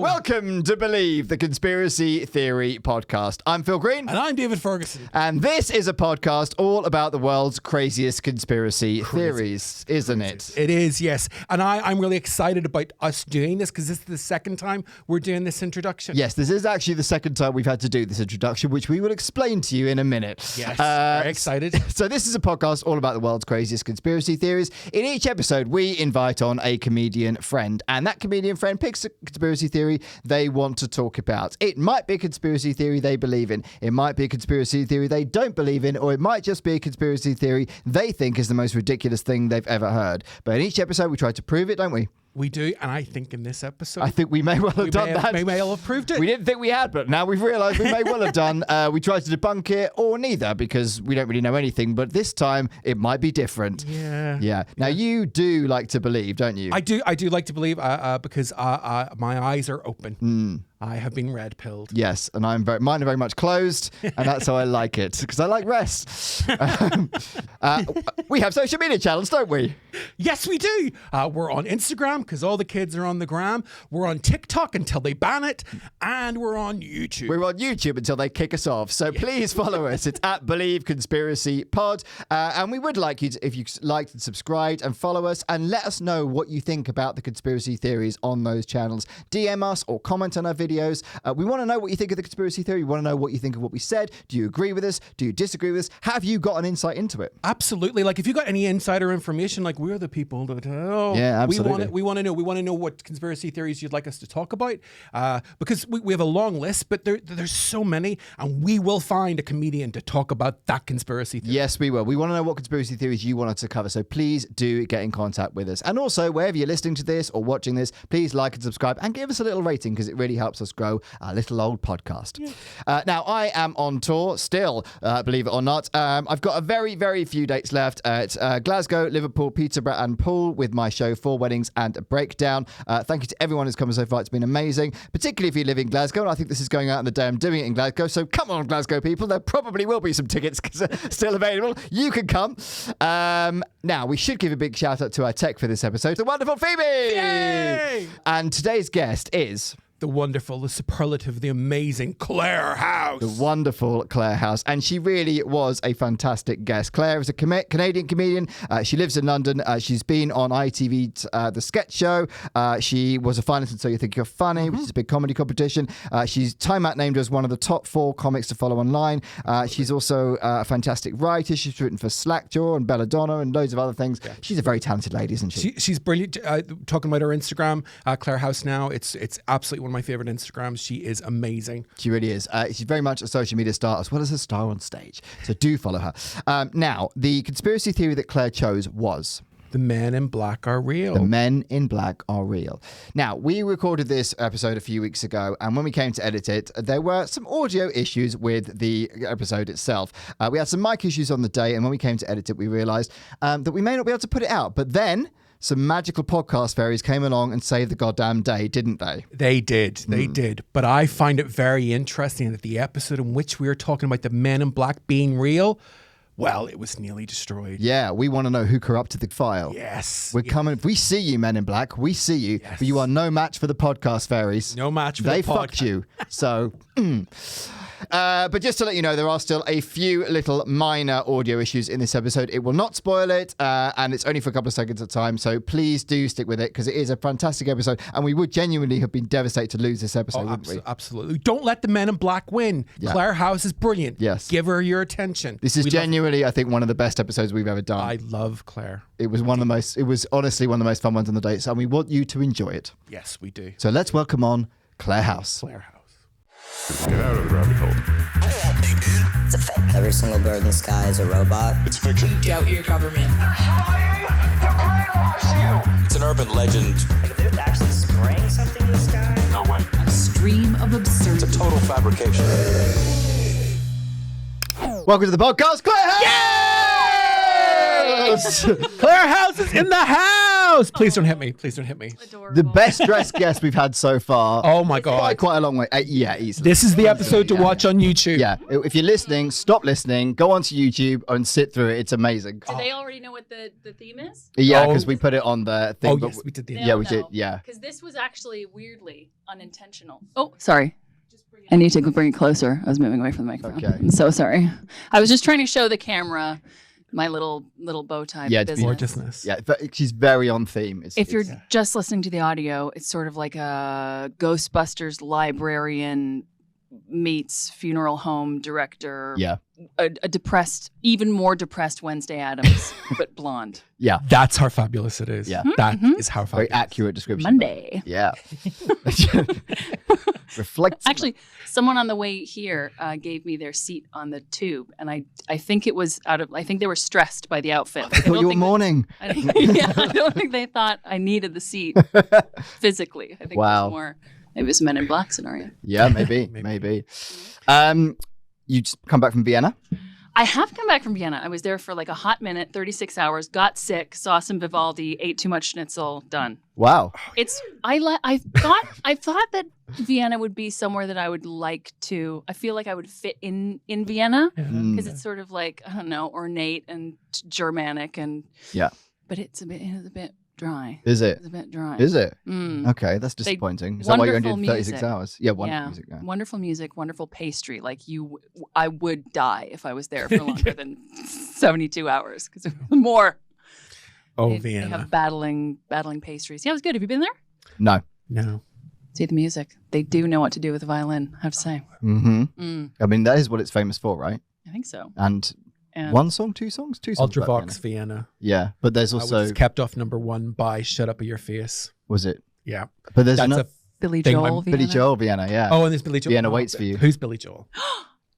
Welcome to Believe, the Conspiracy Theory Podcast. I'm Phil Green. And I'm David Ferguson. And this is a podcast all about the world's craziest conspiracy theories, isn't it? It is, yes. And I'm really excited about us doing this because this is the second time we're doing this introduction. Yes, this is actually the second time we've had to do this introduction, which we will explain to you in a minute. Yes, very excited. So this is a podcast all about the world's craziest conspiracy theories. In each episode, we invite on a comedian friend, and that comedian friend picks a conspiracy theory they want to talk about. It might be a conspiracy theory they believe in. It might be a conspiracy theory they don't believe in, or it might just be a conspiracy theory they think is the most ridiculous thing they've ever heard. But in each episode, we try to prove it, don't we? We do, and I think in this episode... I think we may well have done that. We may well have proved it. We didn't think we had, but now we've realised we may well have done. We tried to debunk it, or neither, because we don't really know anything, but this time it might be different. Yeah. Now, you do like to believe, don't you? I do like to believe because my eyes are open. I have been red-pilled. Yes, and mine are very much closed, and that's how I like it, because I like rest. We have social media channels, don't we? Yes, we do. We're on Instagram, because all the kids are on the gram. We're on TikTok until they ban it, and we're on YouTube. We're on YouTube until they kick us off, so please follow us. It's at BelieveConspiracyPod, and we would like you to, if you liked and subscribed, and follow us, and let us know what you think about the conspiracy theories on those channels. DM us or comment on our videos. We want to know what you think of the conspiracy theory. We want to know what you think of what we said. Do you agree with us? Do you disagree with us? Have you got an insight into it? Absolutely. Like, if you got any insider information, like, we're the people that yeah, absolutely. We want to know. We want to know what conspiracy theories you'd like us to talk about, because we have a long list, but there's so many, and we will find a comedian to talk about that conspiracy theory. Yes, we will. We want to know what conspiracy theories you want us to cover, so please do get in contact with us. And also, wherever you're listening to this or watching this, please like and subscribe and give us a little rating, because it really helps us grow our little old podcast. Yeah. Now, I am on tour still, believe it or not. I've got a very, very few dates left. It's Glasgow, Liverpool, Peterborough and Poole with my show 4 Weddings and a Breakdown. Thank you to everyone who's come so far. It's been amazing, particularly if you live in Glasgow. And I think this is going out on the day I'm doing it in Glasgow. So come on, Glasgow people. There probably will be some tickets still available. You can come. Now, we should give a big shout out to our tech for this episode, the wonderful Phoebe! Yay! And today's guest is... the wonderful, the superlative, the amazing Clare Haus. The wonderful Clare Haus. And she really was a fantastic guest. Claire is a Canadian comedian. She lives in London. She's been on ITV's The Sketch Show. She was a finalist in So You Think You're Funny, which is a big comedy competition. She's Time Out named her as one of the top 4 comics to follow online. She's also a fantastic writer. She's written for Slackjaw and Belladonna and loads of other things. Yeah. She's a very talented lady, isn't she? She's brilliant. Talking about her Instagram, Clare Haus now, it's absolutely one of my favorite Instagrams. She is amazing. She really is. She's very much a social media star as well as a star on stage. So do follow her. Now, the conspiracy theory that Claire chose was... the men in black are real. The men in black are real. Now, we recorded this episode a few weeks ago, and when we came to edit it, there were some audio issues with the episode itself. We had some mic issues on the day, and when we came to edit it, we realised that we may not be able to put it out. But then... some magical podcast fairies came along and saved the goddamn day, didn't they? They did. They did. But I find it very interesting that the episode in which we were talking about the men in black being real, well, it was nearly destroyed. Yeah, we want to know who corrupted the file. Yes. We're coming. We see you, men in black. We see you. Yes. But you are no match for the podcast fairies. No match for the podcast. They fucked you. So... but just to let you know, there are still a few little minor audio issues in this episode. It will not spoil it, and it's only for a couple of seconds at a time, so please do stick with it, because it is a fantastic episode, and we would genuinely have been devastated to lose this episode, wouldn't we? Absolutely. Don't let the men in black win. Yeah. Clare Haus is brilliant. Yes. Give her your attention. This is genuinely, I think, one of the best episodes we've ever done. I love Claire. It was honestly one of the most fun ones on the dates, and we want you to enjoy it. Yes, we do. So let's welcome on Clare Haus. Clare Haus. Get out of the rabbit hole. It's a fake. Every single bird in the sky is a robot. It's fiction. Doubt your government. It's an urban legend. Like, if they're actually spraying something in the sky? No way. A stream of absurdity. It's a total fabrication. Welcome to the podcast, Clare Haus! Clare Haus is in the house! No, please don't hit me. Please don't hit me. Adorable. The best dressed guest we've had so far. Oh my God. Quite a long way. Yeah, easily. This is the episode to watch on YouTube. Yeah, if you're listening, stop listening, go onto YouTube and sit through it. It's amazing. Do they already know what the theme is? Yeah, because we put it on the thing. Oh, but yes, we did. Yeah, we did. Yeah. Because this was actually weirdly unintentional. Oh, sorry. I need to bring it closer. I was moving away from the microphone. Okay. I'm so sorry. I was just trying to show the camera my little bow tie. Yeah, it's business. Gorgeousness. Yeah, but she's very on theme. If you're just listening to the audio, it's sort of like a Ghostbusters librarian meets funeral home director. Yeah. A depressed, even more depressed Wednesday Addams, but blonde. Yeah. That's how fabulous it is. Yeah. That is how Very fabulous. accurate description. Monday. Yeah. Reflects. Actually, someone on the way here gave me their seat on the tube, and I think it was I think they were stressed by the outfit. I thought you were mourning. I don't think they thought I needed the seat physically. I think it was more. It was Men in Black scenario. Yeah, maybe. You just come back from Vienna? I have come back from Vienna. I was there for like a hot minute, 36 hours, got sick, saw some Vivaldi, ate too much schnitzel, done. Wow. I thought that Vienna would be somewhere that I would like to. I feel like I would fit in Vienna because it's sort of like, I don't know, ornate and Germanic and but it's a bit dry. Is it? It's a bit dry. Is it? Mm. Okay, that's disappointing. Is that why you're going to do 36 music. hours? Yeah, wonderful music. Yeah. Wonderful music, wonderful pastry. Like I would die if I was there for longer than 72 hours because more. Oh, They Vienna. have battling pastries. Yeah, it was good. Have you been there? No. See the music. They do know what to do with the violin, I have to say. Mm-hmm. I mean, that is what it's famous for, right? I think so. And one song, two songs? Two songs. Ultravox Vienna. Yeah, but there's also... was kept off #1 by Shut Up Your Face. Was it? Yeah. But there's That's another... Billy Joel Vienna. Billy Joel Vienna, yeah. Oh, and there's Billy Joel. Vienna waits for you. Who's Billy Joel?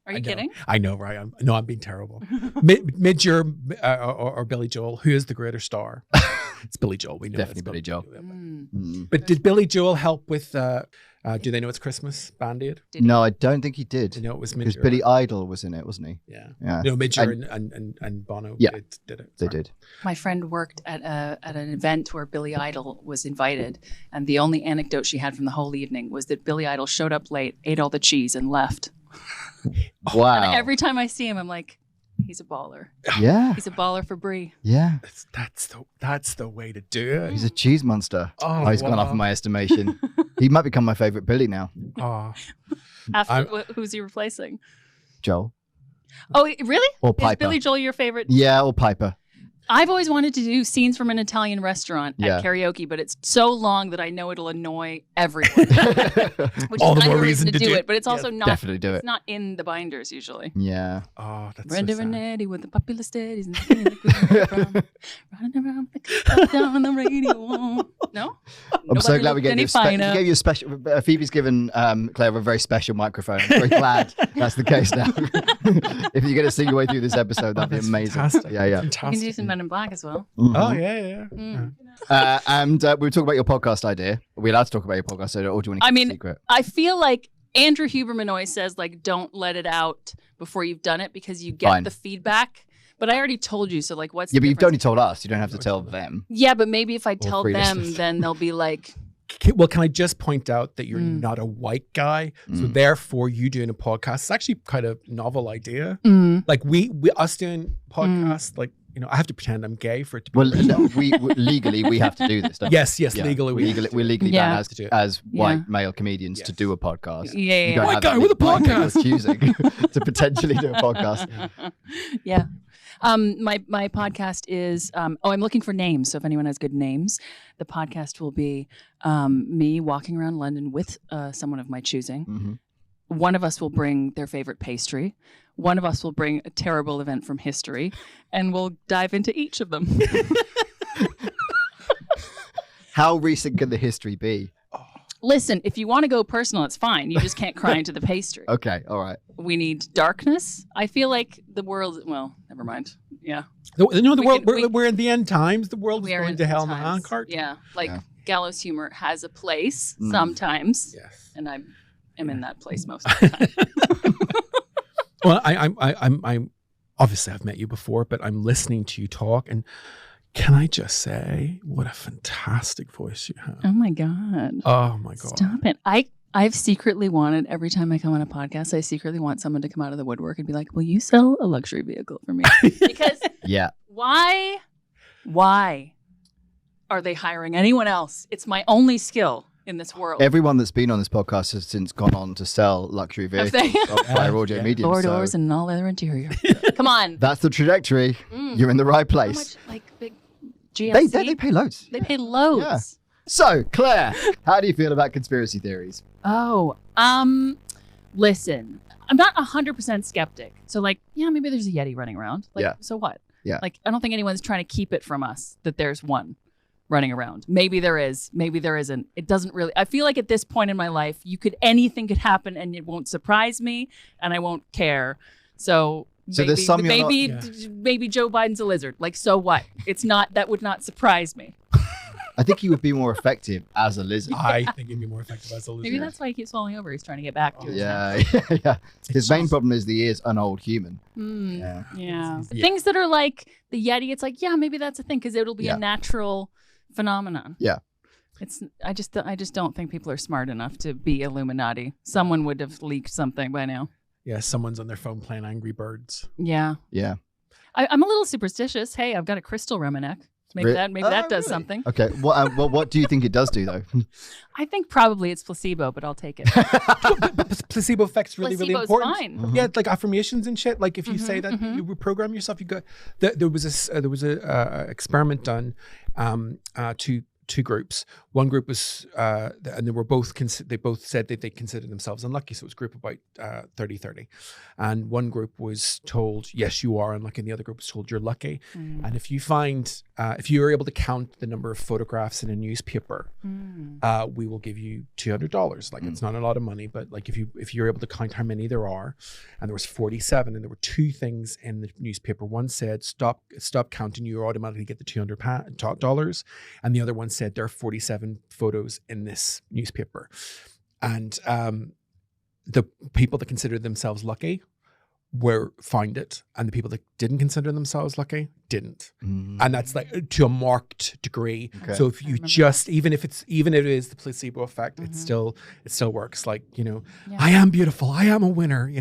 Are you kidding? I know, right? I'm being terrible. Midger or Billy Joel, who is the greater star? It's Billy Joel. We know Definitely that's Billy Joel. But did Billy Joel help with Do They Know It's Christmas? Band-Aid? No, I don't think he did. You know, it was because Midger. Billy Idol was in it, wasn't he? Yeah. Yeah. No, Midger and Bono did it. They Sorry. did. My friend worked at an event where Billy Idol was invited, and the only anecdote she had from the whole evening was that Billy Idol showed up late, ate all the cheese, and left. Wow. And every time I see him, I'm like, he's a baller. Yeah. He's a baller for Brie. Yeah. That's the way to do it. He's a cheese monster. Oh, he's gone off in my estimation. He might become my favourite Billy now. Oh. Who's he replacing? Joel. Oh, really? Or Piper. Is Billy Joel your favorite? Yeah, or Piper. I've always wanted to do scenes from an Italian restaurant Yeah. at karaoke, but it's so long that I know it'll annoy everyone. Which All is the more another reason to do it. but it's also not. Definitely do It's it. not in the binders usually. Yeah. Oh, that's Brenda so sad. Renetti with the popular studies and the running around down on the radio. No, I'm so glad we gave you a special. Phoebe's given Claire a very special microphone. I'm very glad that's the case now. If you're going to sing your way through this episode, that'd be amazing. Fantastic. Yeah, yeah. You can do some Men in Black as well. Oh, yeah. And we were talking about your podcast idea. Are we allowed to talk about your podcast idea, or do you want to keep it secret? I feel like Andrew Huberman always says, like, don't let it out before you've done it because you get the feedback. But I already told you, so like, what's the but you've difference? only told us. You don't have to tell them. Yeah, but maybe if I tell three them, listeners. then they'll be like, Well, can I just point out that you're not a white guy, so therefore you doing a podcast is actually kind of novel idea. Like we us doing podcasts, like I have to pretend I'm gay for it to be. Well, no, we legally we have to do this. Don't we? Yes, Yeah. legally we're legally Yeah. banned as white male comedians to do a podcast. Yeah. You don't White have guy that with a black people podcast. choosing to potentially do a podcast. Yeah. My podcast is I'm looking for names. So if anyone has good names, the podcast will be me walking around London with someone of my choosing. Mm-hmm. One of us will bring their favorite pastry. One of us will bring a terrible event from history, and we'll dive into each of them. How recent can the history be? Listen, if you want to go personal, it's fine. You just can't cry into the pastry. Okay, all right. We need darkness. I feel like the world. Well, never mind. Yeah. The world. can- We're in the end times. The world is We are going in to hell in a times. handcart. Yeah, like Yeah. gallows humor has a place sometimes, Yes. and I am in that place most of the time. Well, I'm obviously I've met you before, but I'm listening to you talk, and Can I just say, what a fantastic voice you have. Oh my God. Oh my God. Stop it. I've secretly wanted, every time I come on a podcast, I secretly want someone to come out of the woodwork and be like, will you sell a luxury vehicle for me? Because Yeah. why are they hiring anyone else? It's my only skill in this world. Everyone that's been on this podcast has since gone on to sell luxury Have vehicles they? via audio medium. Four so doors and an all leather interior. Come on. that's the trajectory. You're in the right How place. much, like, big GMC? They pay loads. They pay loads. Yeah. So, Claire, how do you feel about conspiracy theories? Oh, listen, I'm not 100% skeptic. So like, yeah, maybe there's a Yeti running around. Like, Yeah. so what? Yeah. Like, I don't think anyone's trying to keep it from us that there's one running around. Maybe there is, maybe there isn't. It doesn't really, I feel like at this point in my life, anything could happen and it won't surprise me and I won't care. So there's some you're not- maybe Joe Biden's a lizard. Like, so what? That would not surprise me. I think he would be more effective as a lizard. I think it'd be more effective as a lizard. Maybe that's why he keeps falling over. He's trying to get back to his Yeah, yeah. His main problem is that he is an old human. Yeah. Yeah. Things that are like the Yeti, it's like, yeah, maybe that's a thing because it'll be Yeah. a natural phenomenon. Yeah. I just don't think people are smart enough to be Illuminati. Someone would have leaked something by now. Yeah, someone's on their phone playing Angry Birds. Yeah. Yeah. I'm a little superstitious. Hey, I've got a crystal around my neck. Maybe that does really? something. Okay. What do you think it does do, though? I think probably it's placebo, but I'll take it. But placebo effect's really Placebo's important. fine. Yeah, like affirmations and shit. Like if you say that you reprogram yourself, you got. There was a experiment done to two groups. One group was, and they were both. They both said that they considered themselves unlucky. So it was a group of about 30-30, and one group was told, "Yes, you are unlucky," and the other group was told, "You're lucky." And if you find, if you are able to count the number of photographs in a newspaper, we will give you $200. Like it's not a lot of money, but like if you're able to count how many there are, and there was 47, and there were two things in the newspaper. One said, "Stop counting, you automatically get the $200, and the other one said there are 47 photos in this newspaper, and the people that considered themselves lucky found it, and the people that didn't consider themselves lucky didn't, and that's like to a marked degree. Okay. So if you even if it is the placebo effect, it still works. Like I am beautiful, I am a winner.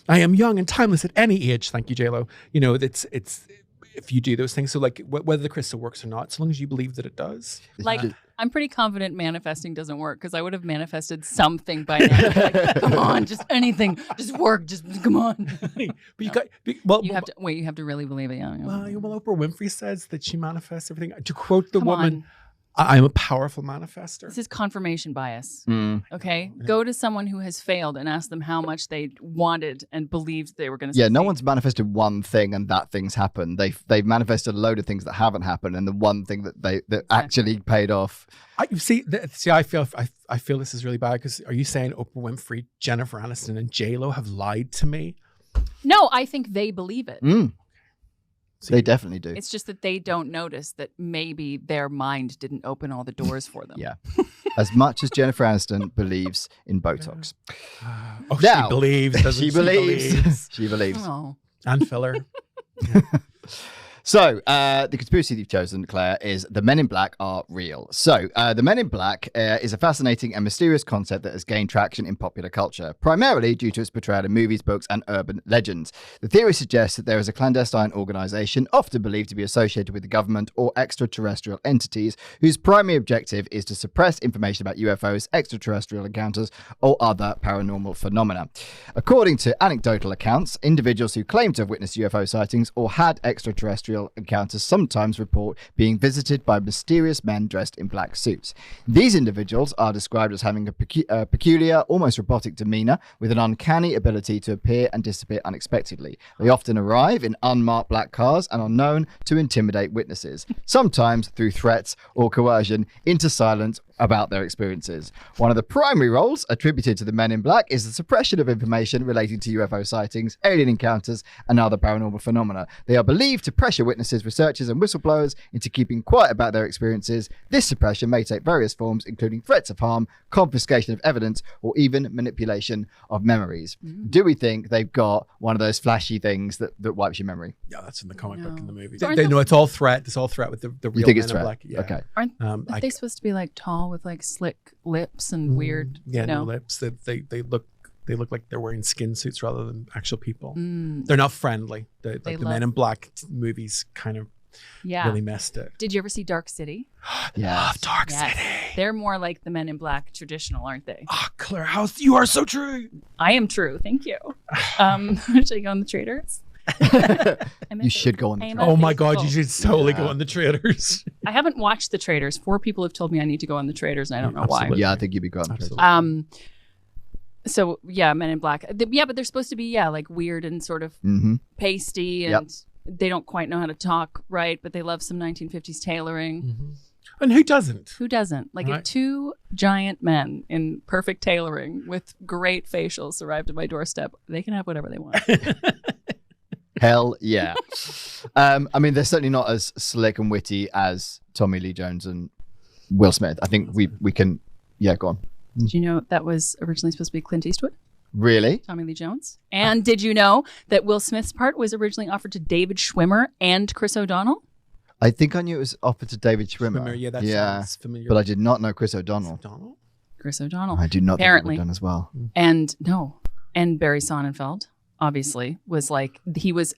I am young and timeless at any age. Thank you, JLo. It's if you do those things. So like whether the crystal works or not, so long as you believe that it does. Like, I'm pretty confident manifesting doesn't work because I would have manifested something by now. Like, come on, just anything, just work, just come on. But you have to really believe it. Yeah. Well, Oprah Winfrey says that she manifests everything. To quote the Come woman, on. I'm a powerful manifester. This is confirmation bias. Okay, go to someone who has failed and ask them how much they wanted and believed they were going to. Yeah, no one's manifested one thing and that thing's happened. They've manifested a load of things that haven't happened, and the one thing that actually paid off. I feel this is really bad because are you saying Oprah Winfrey, Jennifer Aniston, and J-Lo have lied to me? No, I think they believe it. They definitely do. It's just that they don't notice that maybe their mind didn't open all the doors for them. Yeah. As much as Jennifer Aniston believes in Botox. She believes, doesn't she? She believes. She believes. Oh. And filler. So, the conspiracy you've chosen, Claire, is the Men in Black are real. So, the Men in Black is a fascinating and mysterious concept that has gained traction in popular culture, primarily due to its portrayal in movies, books, and urban legends. The theory suggests that there is a clandestine organization, often believed to be associated with the government or extraterrestrial entities, whose primary objective is to suppress information about UFOs, extraterrestrial encounters, or other paranormal phenomena. According to anecdotal accounts, individuals who claim to have witnessed UFO sightings or had extraterrestrial encounters sometimes report being visited by mysterious men dressed in black suits. These individuals are described as having a peculiar, almost robotic demeanor with an uncanny ability to appear and disappear unexpectedly. They often arrive in unmarked black cars and are known to intimidate witnesses, sometimes through threats or coercion into silence about their experiences. One of the primary roles attributed to the Men in Black is the suppression of information relating to UFO sightings, alien encounters, and other paranormal phenomena. They are believed to pressure witnesses, researchers, and whistleblowers into keeping quiet about their experiences. This suppression may take various forms, including threats of harm, confiscation of evidence, or even manipulation of memories. Do we think they've got one of those flashy things that wipes your memory? Yeah, that's in the comic book in the movie. Aren't They know it's all threat. It's all threat with the real You think Men it's in threat? Black. Yeah. Okay. Aren't they supposed to be like tall with like slick lips and weird? Yeah, you no know? lips. They look like they're wearing skin suits rather than actual people. They're not friendly. The Men in Black movies kind of really messed it. Did you ever see Dark City? Yeah. Dark Yes. City. They're more like the Men in Black traditional, aren't they? Ah, Claire House, you are so true. I am true. Thank you. Should I go on the traders? You should go on the I am Traders. Oh my God, you faithful. should totally go on the Traders. I haven't watched the traders. 4 people have told me I need to go on the traders, and I don't know why. Absolutely. Yeah, I think you'd be great on the Traders. Absolutely. So yeah, Men in Black. Yeah, but they're supposed to be like weird and sort of pasty, and they don't quite know how to talk right, but they love some 1950s tailoring. And who doesn't? Who doesn't? Like Right. if 2 giant men in perfect tailoring with great facials arrived at my doorstep, they can have whatever they want. Hell yeah. I mean, they're certainly not as slick and witty as Tommy Lee Jones and Will Smith. I think we can, go on. Did you know that was originally supposed to be Clint Eastwood, Really? Tommy Lee Jones? And did you know that Will Smith's part was originally offered to David Schwimmer and Chris O'Donnell? I think I knew it was offered to David Schwimmer. Yeah, that sounds familiar. But I did not know Chris O'Donnell. Donald? Chris O'Donnell. I do not Apparently. think it was done as well. And Barry Sonnenfeld obviously was like,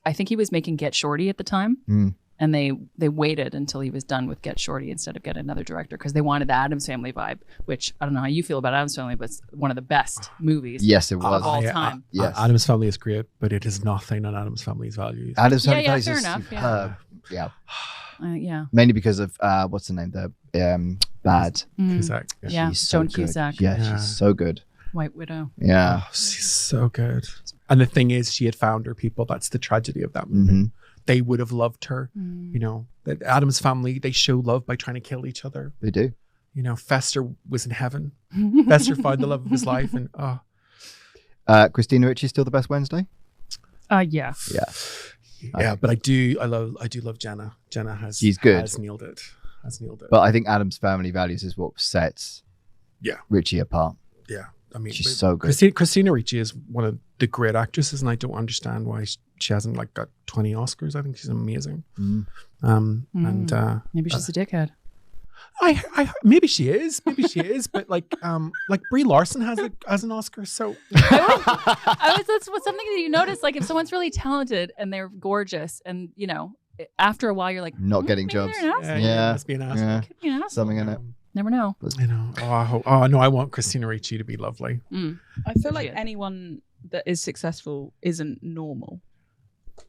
I think he was making Get Shorty at the time. And they waited until he was done with Get Shorty instead of get another director because they wanted the Addams Family vibe, which I don't know how you feel about Addams Family, but it's one of the best movies Yes, it was. of all time. Yes. Addams Family is great, but it is nothing on Addams Family's values. Addams Family Yeah, is fair enough, superb. Yeah. Yeah. Mainly because of, what's the name? The Bad. Cusack. Yeah, She's so Joan good. Cusack. Yeah, she's so good. White Widow. Yeah. Oh, she's so good. And the thing is, she had found her people. That's the tragedy of that movie. They would have loved her. You know, the Addams Family, they show love by trying to kill each other. They do. You know, Fester was in heaven. Fester found the love of his life. And Christina Ricci's still the best Wednesday? Yeah. Yeah. yeah, but I do love Jenna. Jenna has She's good. Has nailed it. But I think Addams Family Values is what sets Ricci apart. Yeah. I mean, She's so good. Christina Ricci is one of the great actresses, and I don't understand why she hasn't like got 20 Oscars. I think she's amazing. And Maybe she's a dickhead. I maybe she is, but like Brie Larson has an Oscar, so That's something that you notice. Like if someone's really talented and they're gorgeous, and you know, after a while you're like, Not getting maybe jobs. they're an asshole. Yeah. must be an asshole. Yeah. Could be an asshole. Something in it. Never know. I know. Oh no, I want Christina Ricci to be lovely. I feel like Yeah. anyone that is successful isn't normal.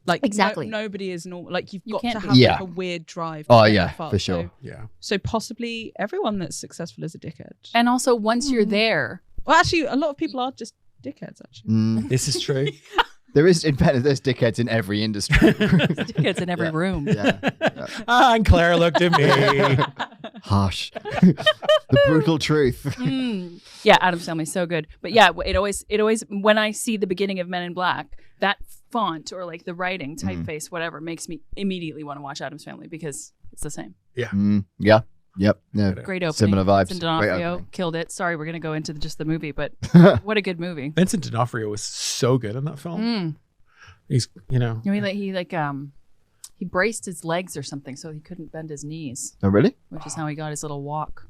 Like Exactly. nobody is normal. Like you've You got can't to be. have Yeah. like a weird drive. To Oh, get yeah, that far. for sure. Yeah. So possibly everyone that's successful is a dickhead. And also, once you're there, Well, actually, a lot of people are just dickheads. Actually, This is true. There is, in fact, there's dickheads in every industry. it's in every room. Yeah. And Claire looked at me. Harsh. The brutal truth. Yeah, Addams Family, so good. But yeah, it always when I see the beginning of Men in Black, that font or like the writing, typeface, whatever, makes me immediately want to watch Addams Family because it's the same. Yeah. Yep. Yeah. Great opening. Similar vibes. Vincent Great D'Onofrio opening. killed it. Sorry, we're gonna go into just the movie, but what a good movie. Vincent D'Onofrio was so good in that film. He's, You know, he braced his legs or something so he couldn't bend his knees, Oh, really? which is how he got his little walk.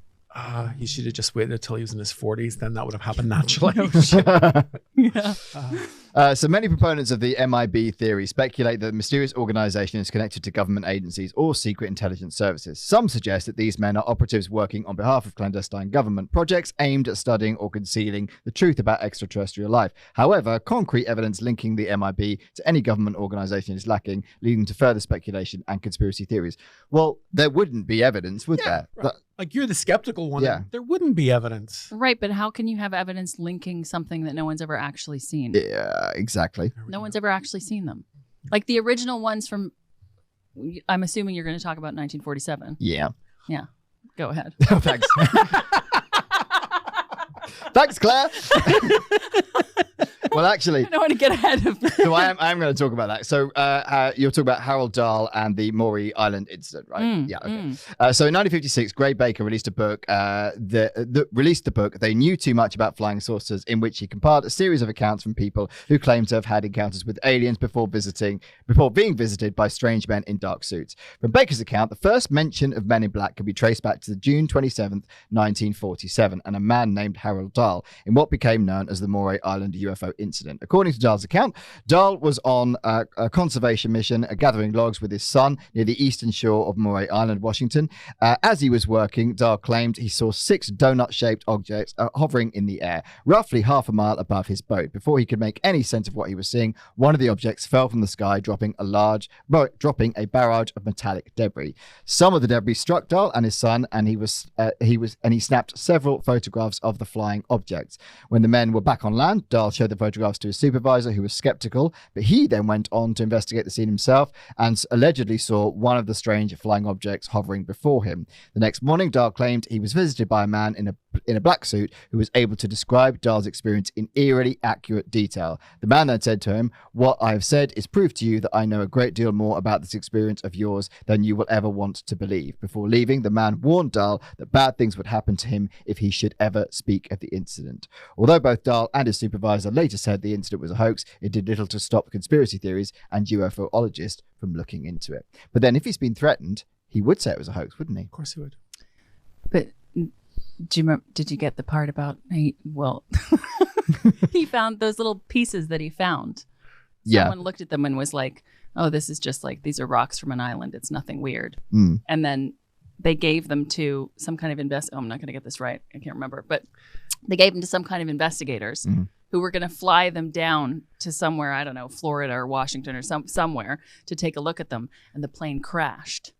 he should have just waited until he was in his 40s. Then that would have happened naturally. So many proponents of the MIB theory speculate that the mysterious organization is connected to government agencies or secret intelligence services. Some suggest that these men are operatives working on behalf of clandestine government projects aimed at studying or concealing the truth about extraterrestrial life. However, concrete evidence linking the MIB to any government organization is lacking, leading to further speculation and conspiracy theories. Well, there wouldn't be evidence, would there? Right. Like you're the skeptical one. Yeah. There wouldn't be evidence. Right, but how can you have evidence linking something that no one's ever actually seen? Yeah, exactly. No one's ever actually seen them. Like the original ones from, I'm assuming you're going to talk about 1947. Yeah. Yeah. Go ahead. Thanks. Thanks, Claire. Well, actually, I don't want to get ahead of so I am going to talk about that. So you're talking about Harold Dahl and the Moray Island incident, right? Yeah. Okay. So in 1956, Gray Baker released a book. Released the book. They Knew Too Much About Flying Saucers, in which he compiled a series of accounts from people who claimed to have had encounters with aliens before being visited by strange men in dark suits. From Baker's account, the first mention of Men in Black can be traced back to June 27th, 1947, and a man named Harold Dahl in what became known as the Moray Island UFO incident. According to Dahl's account, Dahl was on a conservation mission, gathering logs with his son near the eastern shore of Moray Island, Washington. As he was working, Dahl claimed he saw 6 donut-shaped objects hovering in the air, roughly half a mile above his boat. Before he could make any sense of what he was seeing, one of the objects fell from the sky, dropping a barrage of metallic debris. Some of the debris struck Dahl and his son, and he snapped several photographs of the flying objects. When the men were back on land, Dahl showed the photographs to his supervisor, who was skeptical, but he then went on to investigate the scene himself and allegedly saw one of the strange flying objects hovering before him. The next morning, Dahl claimed he was visited by a man in a black suit who was able to describe Dahl's experience in eerily accurate detail. The man then said to him, "What I have said is proof to you that I know a great deal more about this experience of yours than you will ever want to believe." Before leaving, the man warned Dahl that bad things would happen to him if he should ever speak of the incident. Although both Dahl and his supervisor later said the incident was a hoax, it did little to stop conspiracy theories and UFOologists from looking into it. But then if he's been threatened, he would say it was a hoax, wouldn't he? Of course he would. But did you get the part about he found those little pieces that he found? Yeah. Someone looked at them and was like, "Oh, this is just like, these are rocks from an island. It's nothing weird." And then they gave them to some kind of I'm not going to get this right. I can't remember. But they gave them to some kind of investigators who were going to fly them down to somewhere, I don't know, Florida or Washington or somewhere to take a look at them. And the plane crashed.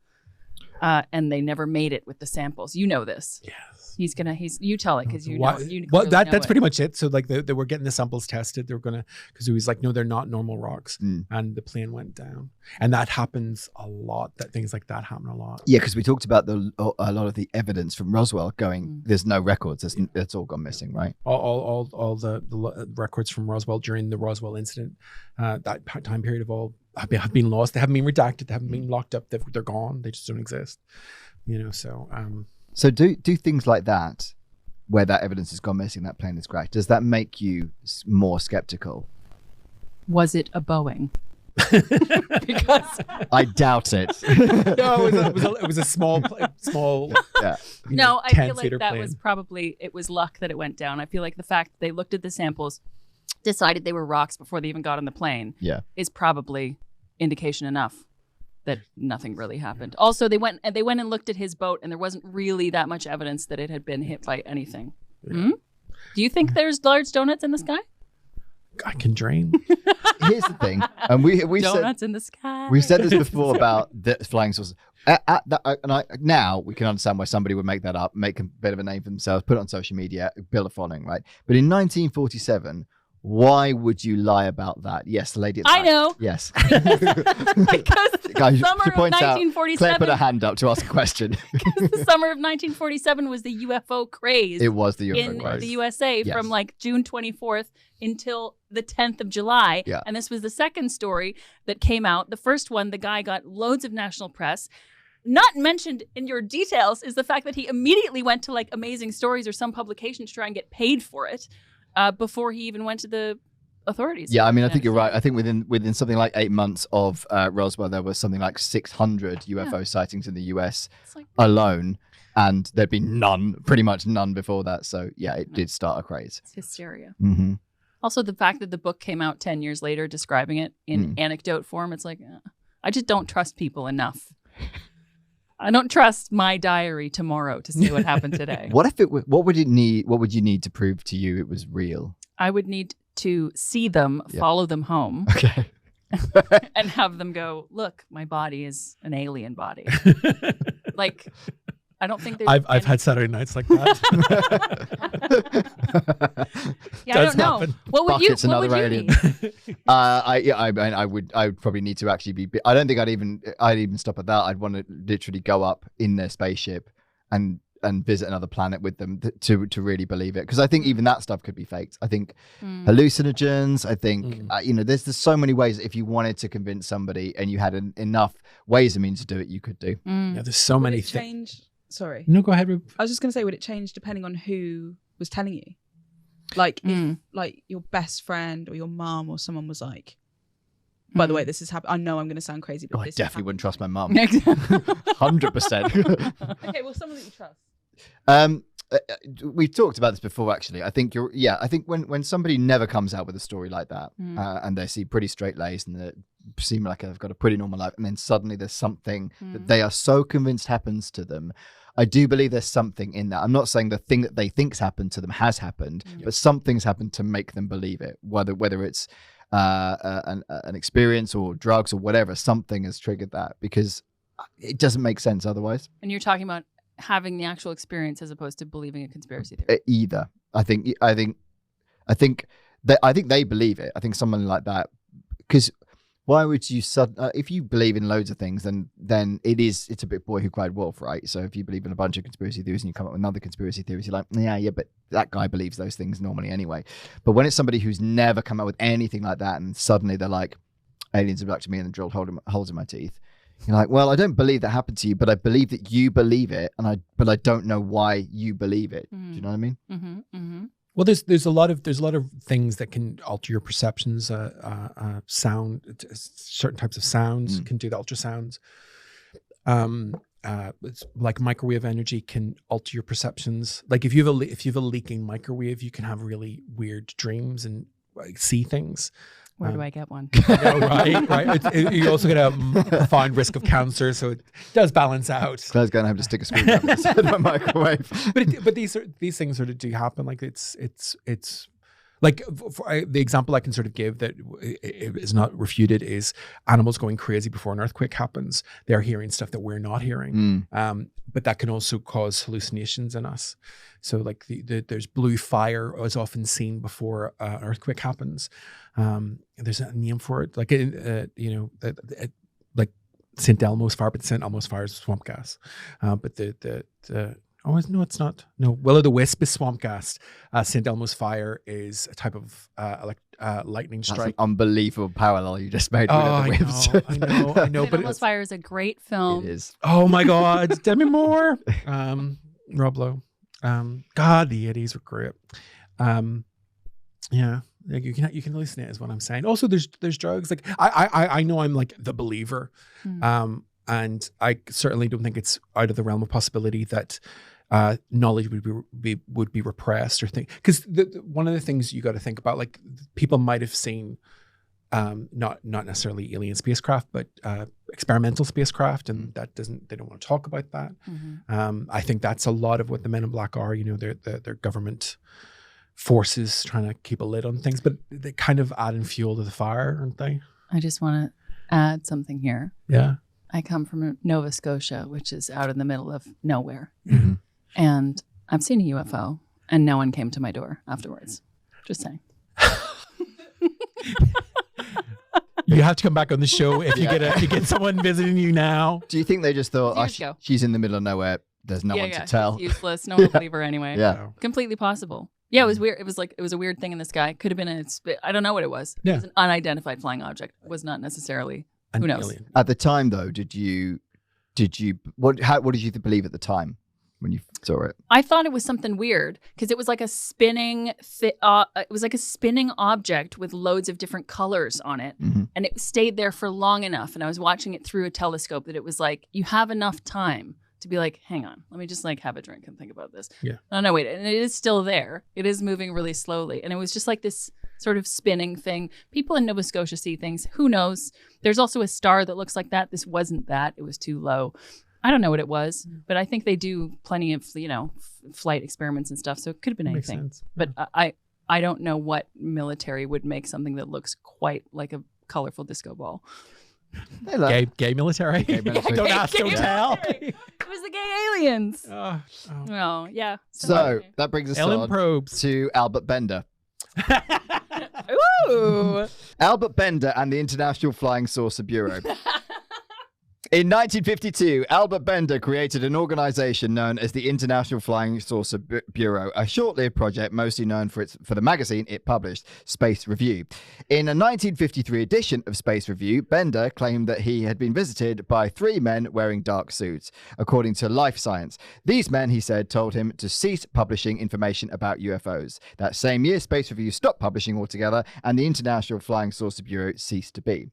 And they never made it with the samples. You know this. Yes. You tell it because you know. Well, that's pretty much it. So like they were getting the samples tested. They were gonna, because he was like, no, they're not normal rocks, and the plane went down. And that happens a lot. That things like that happen a lot. Yeah, because we talked about a lot of the evidence from Roswell going. There's no records. It's all gone missing, right? All the records from Roswell during the Roswell incident, that time period of all have been lost. They haven't been redacted. They haven't been locked up. They're gone. They just don't exist. So do things like that, where that evidence has gone missing, that plane is crashed, does that make you more skeptical? Was it a Boeing? Because I doubt it. No, it was a small. Yeah. No, I feel like that plane. was probably, it was luck that it went down. I feel like the fact that they looked at the samples, decided they were rocks before they even got on the plane, is probably indication enough that nothing really happened. Also, they went and looked at his boat, and there wasn't really that much evidence that it had been hit by anything. Do you think there's large donuts in the sky? I can dream. Here's the thing, and we donuts in the sky. We've said this before about the flying saucers. Now we can understand why somebody would make that up, make a bit of a name for themselves, put it on social media, build a following, right? But in 1947. Why would you lie about that? Yes, the lady at the back. I know. Yes. Because Guys, summer to of point out, 1947. Claire put her hand up to ask a question. Because the summer of 1947 was the UFO craze. It was the UFO in craze. the USA from like June 24th until the 10th of July. Yeah. And this was the second story that came out. The first one, the guy got loads of national press. Not mentioned in your details is the fact that he immediately went to like Amazing Stories or some publication to try and get paid for it. Before he even went to the authorities. Yeah, I mean, I think you're right. I think within something like 8 months of Roswell, there was something like 600 UFO sightings in the US alone, and there'd been pretty much none before that. So yeah, it did start a craze. It's hysteria. Mm-hmm. Also, the fact that the book came out 10 years later describing it in anecdote form, it's like, I just don't trust people enough. I don't trust my diary tomorrow to see what happened today. What would you need to prove to you it was real? I would need to see them, follow them home. Okay. And have them go, look, my body is an alien body. Like, I don't think there's I've had Saturday nights like that. Yeah, I don't know. happen. What would Buckets you another what would alien. you need? I would probably need to actually be. I don't think I'd even stop at that. I'd want to literally go up in their spaceship and and visit another planet with them to really believe it. Because I think even that stuff could be faked. I think hallucinogens. I think there's so many ways. If you wanted to convince somebody and you had enough ways and means to do it, you could do. Yeah, there's so many things. Change. Sorry. No, go ahead. I was just going to say, would it change depending on who was telling you? Like, if like your best friend or your mom or someone was like, by the way, this is happening. I know I'm going to sound crazy, but I this definitely wouldn't trust my mum. 100%. Okay, well, someone that you trust. We've talked about this before, actually. I think I think when somebody never comes out with a story like that, and they seem pretty straight-laced and they seem like they've got a pretty normal life, and then suddenly there's something that they are so convinced happens to them, I do believe there's something in that. I'm not saying the thing that they think's happened to them has happened, but something's happened to make them believe it, whether it's an experience or drugs or whatever. Something has triggered that, because it doesn't make sense otherwise. And you're talking about having the actual experience as opposed to believing a conspiracy theory. Either. I think they believe it. I think someone like that, because why would you if you believe in loads of things, then it's a bit boy who cried wolf, right? So if you believe in a bunch of conspiracy theories and you come up with another conspiracy theories, you're like, yeah, but that guy believes those things normally anyway. But when it's somebody who's never come up with anything like that, and suddenly they're like, aliens abducted me and then drilled holes in my teeth, you're like, well, I don't believe that happened to you, but I believe that you believe it, but I don't know why you believe it. Do you know what I mean? Mm-hmm, mm-hmm. Well, there's a lot of things that can alter your perceptions. Sound, certain types of sounds can do the ultrasounds. It's like microwave energy can alter your perceptions. Like if you have a leaking microwave, you can have really weird dreams and see things. Where do I get one? Right. You also get a profound risk of cancer, so it does balance out. Claire's going to have to stick a screwdriver inside my microwave. But these things sort of do happen. Like it's like the example I can sort of give that is not refuted is animals going crazy before an earthquake happens. They're hearing stuff that we're not hearing. But that can also cause hallucinations in us. So like there's blue fire is often seen before an earthquake happens. There's a name for it, like like St. Elmo's fire, but St. Elmo's fire is swamp gas. But no, it's not. No, will-o'-the-wisp is swamp gas. St. Elmo's fire is a type of lightning strike. That's an unbelievable parallel you just made. I know. St. But Elmo's Fire is a great film. It is. Oh my God, Demi Moore, Rob Lowe. God, the 80s were great. Yeah. Like you can hallucinate is what I'm saying. Also, there's drugs. Like I know I'm like the believer, and I certainly don't think it's out of the realm of possibility that knowledge would be repressed or think. Because one of the things you got to think about, like people might have seen not necessarily alien spacecraft, but experimental spacecraft, and they don't want to talk about that. I think that's a lot of what the Men in Black are. You know, they're government forces trying to keep a lid on things, but they kind of add in fuel to the fire, aren't they? I just want to add something here. Yeah. I come from Nova Scotia, which is out in the middle of nowhere. Mm-hmm. And I've seen a UFO and no one came to my door afterwards. Just saying. You have to come back on the show if you get someone visiting you now. Do you think they just thought, Years ago. she's in the middle of nowhere, there's no one to tell? She's useless. No one will believe her anyway. Yeah. Completely possible. Yeah, it was weird. It was a weird thing in the sky. Could have been I don't know what it was. Yeah. It was an unidentified flying object. It was not necessarily, who knows? Alien. At the time, though, what did you believe at the time when you saw it? I thought it was something weird because it was like a spinning object with loads of different colors on it, and it stayed there for long enough. And I was watching it through a telescope that it was like, you have enough time to be like, hang on, let me just like have a drink and think about this. Yeah. No, wait. And it is still there. It is moving really slowly. And it was just like this sort of spinning thing. People in Nova Scotia see things. Who knows? There's also a star that looks like that. This wasn't that. It was too low. I don't know what it was, but I think they do plenty of, flight experiments and stuff. So it could have been anything. Makes sense. But I don't know what military would make something that looks quite like a colorful disco ball. Gay military. Don't ask, don't tell. It was the gay aliens. Oh, yeah. So that brings us Ellen on Probes. to Albert Bender. Ooh. Albert Bender and the International Flying Saucer Bureau. In 1952, Albert Bender created an organization known as the International Flying Saucer Bureau, a short-lived project mostly known for the magazine it published, Space Review. In a 1953 edition of Space Review, Bender claimed that he had been visited by 3 men wearing dark suits. According to Life Science, these men, he said, told him to cease publishing information about UFOs. That same year, Space Review stopped publishing altogether, and the International Flying Saucer Bureau ceased to be.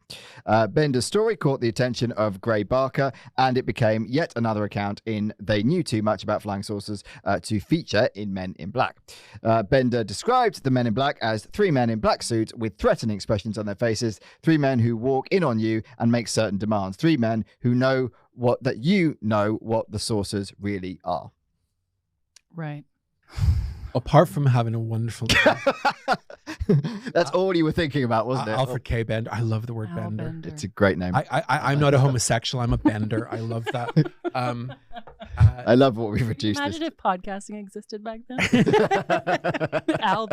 Bender's story caught the attention of Gray Barker, and it became yet another account in They Knew Too Much About Flying Saucers to feature in Men in Black. Bender described the Men in Black as 3 men in black suits with threatening expressions on their faces, 3 men who walk in on you and make certain demands, 3 men who know what the saucers really are. Right. Apart from having a wonderful That's all you were thinking about, wasn't it? Alfred K. Bender. I love the word Al Bender. Bender. It's a great name. I'm not a homosexual. I'm a Bender. I love that. I love what we've reduced this. Imagine if podcasting existed back then. Al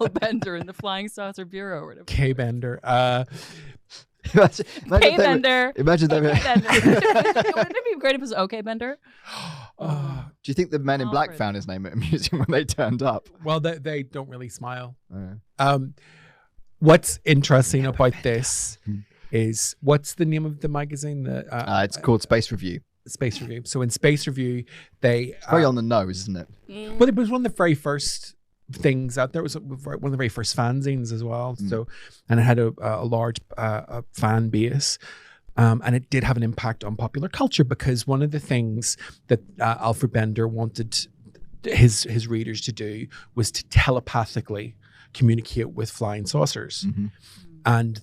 Bender in the Flying Saucer Bureau or whatever. K. Bender. Imagine K. Bender. Imagine they were. Wouldn't it be great if it was OK Bender? Do you think the Men in Black Alfred. found his name amusing when they turned up? Well, they don't really smile. Oh. What's interesting about this is, what's the name of the magazine? It's called Space Review. Space Review. So in Space Review, they Very on the nose, isn't it? well, it was one of the very first things out there. It was one of the very first fanzines as well. So, and it had a large fan base. And it did have an impact on popular culture, because one of the things that Alfred Bender wanted his readers to do was to telepathically communicate with flying saucers. And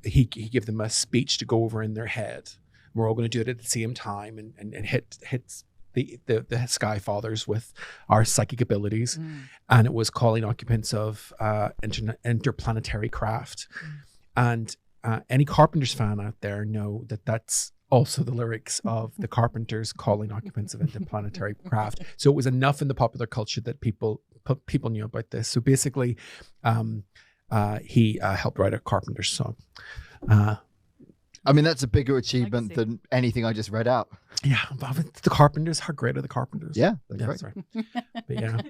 he gave them a speech to go over in their head. We're all going to do it at the same time and hits the Sky Fathers with our psychic abilities. And it was calling occupants of interplanetary craft. And any Carpenters fan out there know that that's also the lyrics of the Carpenters calling occupants of interplanetary craft. So it was enough in the popular culture that people knew about this. So basically, he helped write a Carpenters song. I mean, that's a bigger achievement Legacy. than anything I just read out. Yeah, the Carpenters. How great are the Carpenters? Yeah, they're Yeah, great. that's right. But yeah,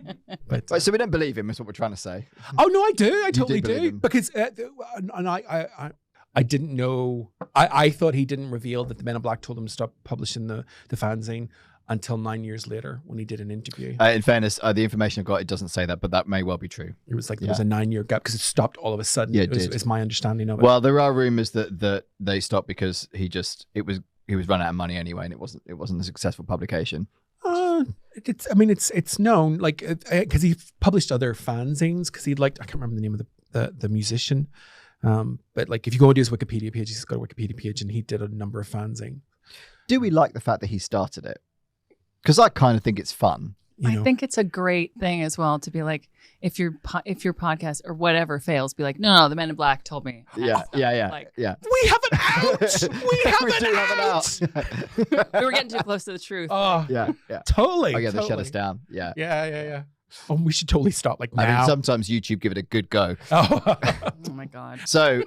but Right, so we don't believe him, is what we're trying to say. oh no, I do. I totally believe do, him. because and I didn't know. I thought he didn't reveal that the Men in Black told him to stop publishing the fanzine until 9 years later when he did an interview. In fairness, the information I've got, it doesn't say that, but that may well be true. It was like there was a 9 year gap because it stopped all of a sudden. Yeah, it did. Is my understanding of it. Well, there are rumors that they stopped because he was run out of money anyway, and it wasn't a successful publication. It's known, like, because he published other fanzines, because I can't remember the name of the musician. But like, if you go into his Wikipedia page, he's got a Wikipedia page, and he did a number of fanzines. Do we like the fact that he started it? Because I kind of think it's fun. You know? I think it's a great thing as well to be like, if your podcast or whatever fails, be like, no, the Men in Black told me. Yeah. Like- We have it out. We have We it do have it out. We were getting too close to the truth. Oh, Yeah. totally. Oh yeah, they shut totally. us down. Yeah. Yeah. Oh, we should totally stop like now. I mean, sometimes YouTube give it a good go. Oh. Oh my God. So,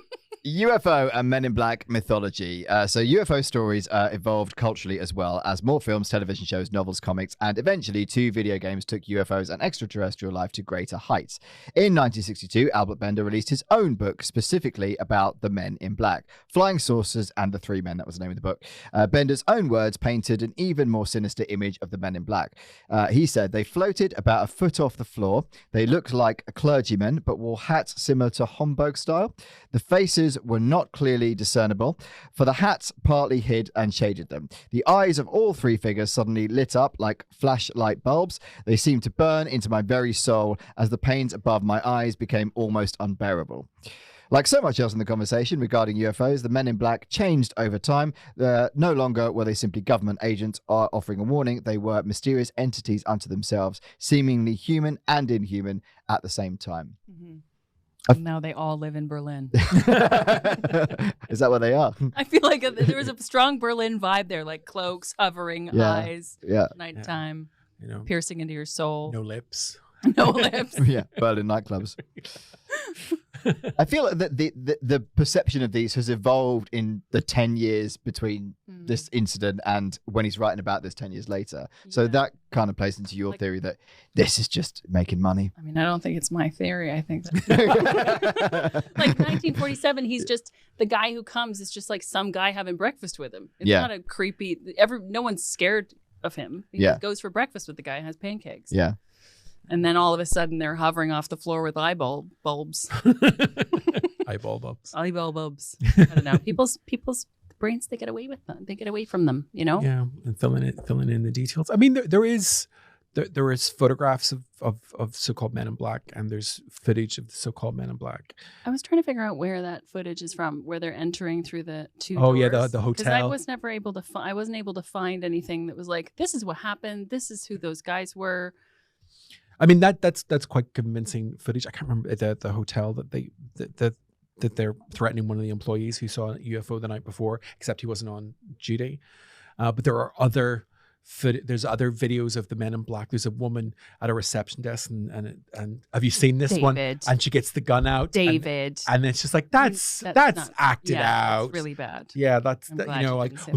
UFO and Men in Black mythology. So UFO stories evolved culturally as well, as more films, television shows, novels, comics, and eventually 2 video games took UFOs and extraterrestrial life to greater heights. In 1962, Albert Bender released his own book specifically about the Men in Black, Flying Saucers and the 3 Men. That was the name of the book. Bender's own words painted an even more sinister image of the Men in Black. He said they floated about a foot off the floor. They looked like clergymen, but wore hats similar to Homburg style. The faces were not clearly discernible, for the hats partly hid and shaded them. The eyes of all 3 figures suddenly lit up like flashlight bulbs. They seemed to burn into my very soul as the pains above my eyes became almost unbearable. Like so much else in the conversation regarding UFOs, the Men in Black changed over time. No longer were they simply government agents offering a warning. They were mysterious entities unto themselves, seemingly human and inhuman at the same time. Mm-hmm. And now they all live in Berlin. Is that where they are? I feel like there was a strong Berlin vibe there, like cloaks, hovering eyes, nighttime, piercing into your soul. No lips. No lips. Yeah, Berlin nightclubs. I feel like that the perception of these has evolved in the 10 years between this incident and when he's writing about this 10 years later. So that kind of plays into your theory that this is just making money. I mean, I don't think it's my theory. I think that like 1947, he's just the guy who comes is just like some guy having breakfast with him. It's not a creepy. No one's scared of him. He just goes for breakfast with the guy and has pancakes. Yeah. And then all of a sudden they're hovering off the floor with eyeball bulbs. Eyeball bulbs. Eyeball bulbs. I don't know. People's brains, they get away with them. They get away from them, you know? Yeah, and filling in the details. I mean, there is photographs of so-called Men in Black, and there's footage of the so-called Men in Black. I was trying to figure out where that footage is from, where they're entering through the two doors. Yeah, the hotel. Because I was never able to I wasn't able to find anything that was like, this is what happened. This is who those guys were. I mean, that's quite convincing footage. I can't remember the hotel that they're threatening one of the employees who saw a UFO the night before, except he wasn't on duty. But there are there's other videos of the Men in Black. There's a woman at a reception desk, and have you seen this one? And she gets the gun out. David. And it's just like that's not, acted out. It's really bad. Yeah, like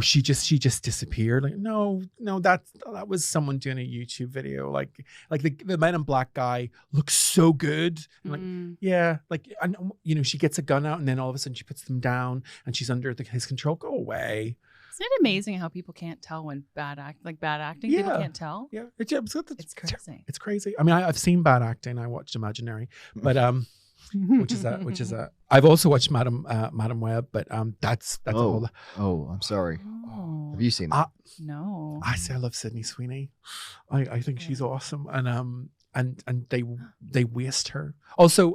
she just disappeared. Like no, that was someone doing a YouTube video. Like the Men in Black guy looks so good. And she gets a gun out, and then all of a sudden she puts them down, and she's under his control. Go away. Isn't it amazing how people can't tell when bad acting? Yeah. People can't tell. Yeah, it's crazy. It's crazy. I mean, I've seen bad acting. I watched Imaginary, but which is that. I've also watched Madam Web, but that's a whole. Oh, I'm sorry. Oh. Have you seen that? No. I love Sydney Sweeney. I think she's awesome, and they waste her. Also,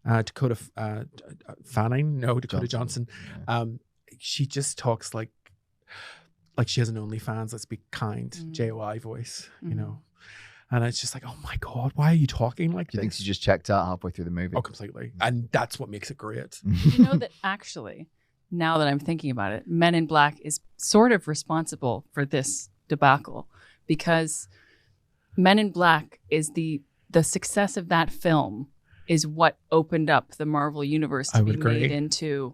Dakota Johnson. She just talks like she has an OnlyFans, let's be kind, JOI voice, you know. And it's just like, oh my God, why are you talking like Do you this? think she just checked out halfway through the movie? Oh, completely. And that's what makes it great. Did you know that actually, now that I'm thinking about it, Men in Black is sort of responsible for this debacle, because Men in Black is the success of that film is what opened up the Marvel universe to be made into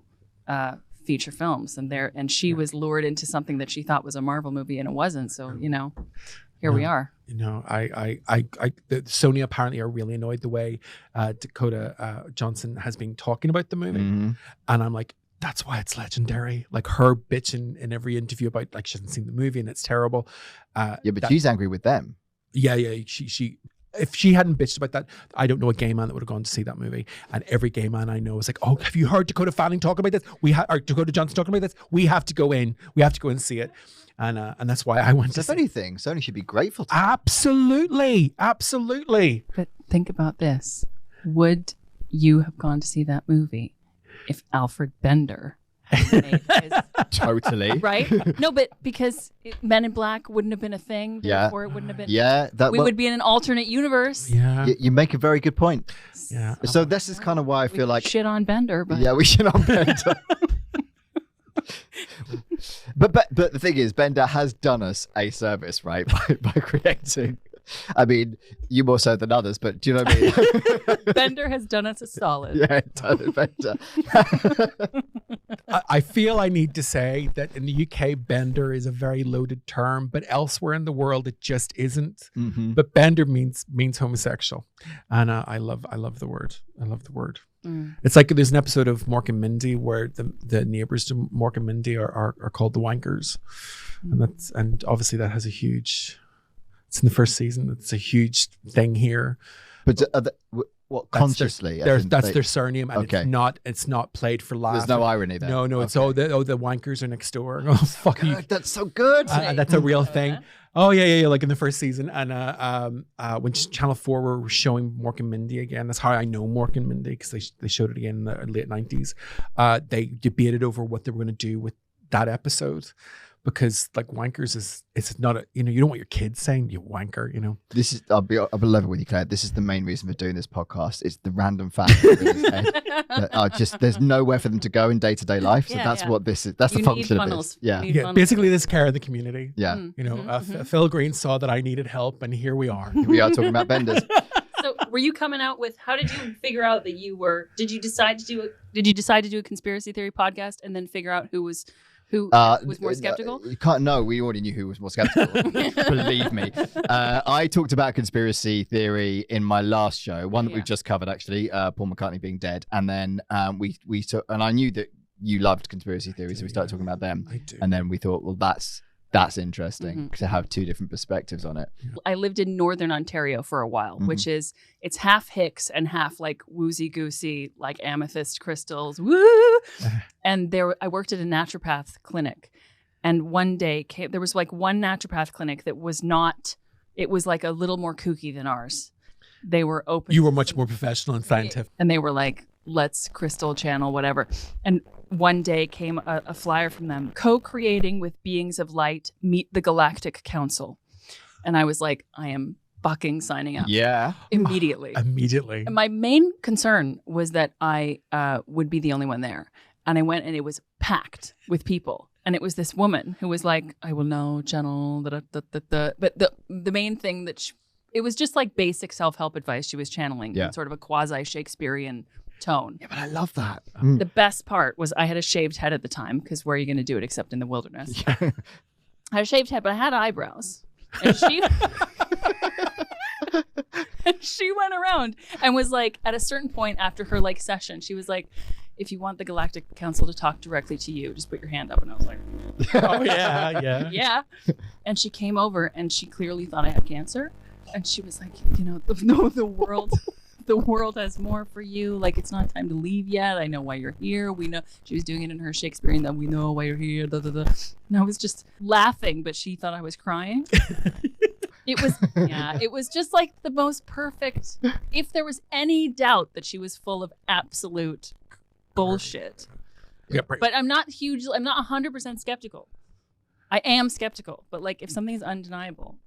feature films, and she was lured into something that she thought was a Marvel movie and it wasn't. So here we are. Sony apparently are really annoyed the way Dakota Johnson has been talking about the movie, and I'm like, that's why it's legendary. Like her bitching in every interview about like she hasn't seen the movie and it's terrible. But she's angry with them. Yeah. She if she hadn't bitched about that, I don't know a gay man that would have gone to see that movie. And every gay man I know is like, oh, have you heard Dakota Fanning talk about this? Or Dakota Johnson talking about this? We have to go in. We have to go and see it. And that's why I went to see it. If anything, Sony should be grateful to Absolutely. But think about this. Would you have gone to see that movie if Alfred Bender had made his... Totally. Right? No, but because Men in Black wouldn't have been a thing. Therefore, it wouldn't have been... Yeah. We would be in an alternate universe. Yeah. You make a very good point. Yeah. So this is kind of why I feel like... Shit on Bender, but... Yeah, we shit on Bender. But the thing is, Bender has done us a service, right? By creating... I mean, you more so than others, but do you know what I mean? Bender has done us a solid. Yeah, Bender. I feel I need to say that in the UK, Bender is a very loaded term, but elsewhere in the world, it just isn't. Mm-hmm. But Bender means homosexual, and I love the word. I love the word. It's like there's an episode of Mork and Mindy where the neighbors to Mork and Mindy are called the Wankers, and obviously that has a huge. It's in the first season. It's a huge thing here. But consciously? That's their surname, and it's not played for laughs. There's no irony there. No, it's the wankers are next door. Oh fuck you! That's so good. That's a real thing. Oh yeah. Like in the first season, and when Channel 4 were showing Mork and Mindy again, that's how I know Mork and Mindy, because they showed it again in the late 90s. They debated over what they were going to do with that episode. Because like wankers it's not a, you don't want your kids saying you wanker, This is I'll be love it with you, Claire. This is the main reason for doing this podcast. It's the random facts in his head that are just there's nowhere for them to go in day-to-day life. So that's what this is. That's the function of this. Yeah. Basically this care of the community. Yeah. Phil Green saw that I needed help, and here we are. Here we are talking about benders. So were you coming out with, how did you figure out that did you decide to do a conspiracy theory podcast and then figure out who Who was more skeptical? You can't. No, we already knew who was more skeptical. Believe me. I talked about conspiracy theory in my last show, one that we've just covered actually, Paul McCartney being dead, and then we took, and I knew that you loved conspiracy theories, so we started talking about them. I do. And then we thought, well, that's interesting to have two different perspectives on it. I lived in Northern Ontario for a while, which is, it's half Hicks and half like woozy goosey, like amethyst crystals. Woo! And I worked at a naturopath clinic. And one day there was like one naturopath clinic that was not, it was like a little more kooky than ours. They were open. You were much more professional and scientific. And they were like, let's crystal channel, whatever. And one day came a flyer from them, co-creating with beings of light, meet the Galactic Council. And I was like, I am fucking signing up. Yeah. Immediately. Immediately. And my main concern was that I would be the only one there. And I went and it was packed with people. And it was this woman who was like, I will now channel. But the main thing that it was just like basic self-help advice she was channeling in sort of a quasi-Shakespearean tone. Yeah, but I love that. The best part was I had a shaved head at the time, because where are you going to do it except in the wilderness? I had a shaved head, but I had eyebrows. And she went around and was like, at a certain point after her like session, she was like, if you want the Galactic Council to talk directly to you, just put your hand up. And I was like, oh yeah. yeah. And she came over and she clearly thought I had cancer. And she was like, the world has more for you. Like, it's not time to leave yet. I know why you're here. We know. She was doing it in her Shakespearean, that we know why you're here. Da, da, da. And I was just laughing, but she thought I was crying. It was just like the most perfect. If there was any doubt that she was full of absolute bullshit. Yeah, right. But I'm not 100% skeptical. I am skeptical, but like if something is undeniable,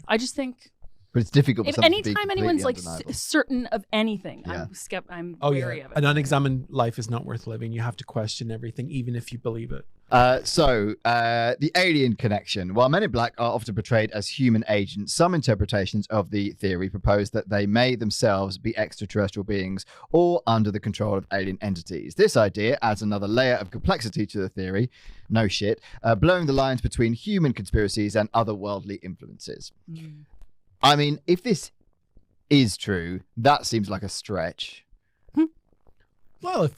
I just think. But it's difficult. If anytime anyone's like certain of anything, I'm wary of it. An unexamined life is not worth living. You have to question everything, even if you believe it. The alien connection. While Men in Black are often portrayed as human agents, some interpretations of the theory propose that they may themselves be extraterrestrial beings or under the control of alien entities. This idea adds another layer of complexity to the theory. No shit. Blurring the lines between human conspiracies and otherworldly influences. I mean, if this is true, that seems like a stretch. Well,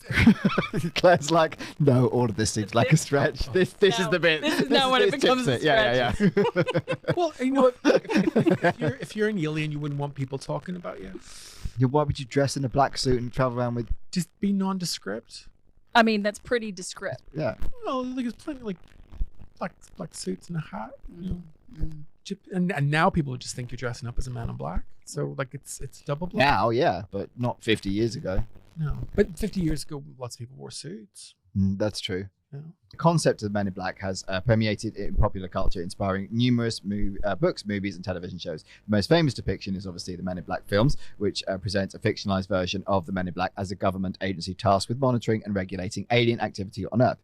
Claire's like, no, all of this seems like a stretch. This is the bit. This is not when it becomes a stretch. Yeah. well, you know, if you're an alien, you wouldn't want people talking about you. Yeah, why would you dress in a black suit and travel around with? Just be nondescript. I mean, that's pretty descriptive. Yeah. Well, there's plenty like black suits and a hat. You know. And now people just think you're dressing up as a man in black. So like it's double black. Now, yeah, but not 50 years ago. No, but 50 years ago, lots of people wore suits. That's true. Yeah. The concept of Men in Black has permeated in popular culture, inspiring numerous books, movies, and television shows. The most famous depiction is obviously the Men in Black films, which presents a fictionalized version of the Men in Black as a government agency tasked with monitoring and regulating alien activity on Earth.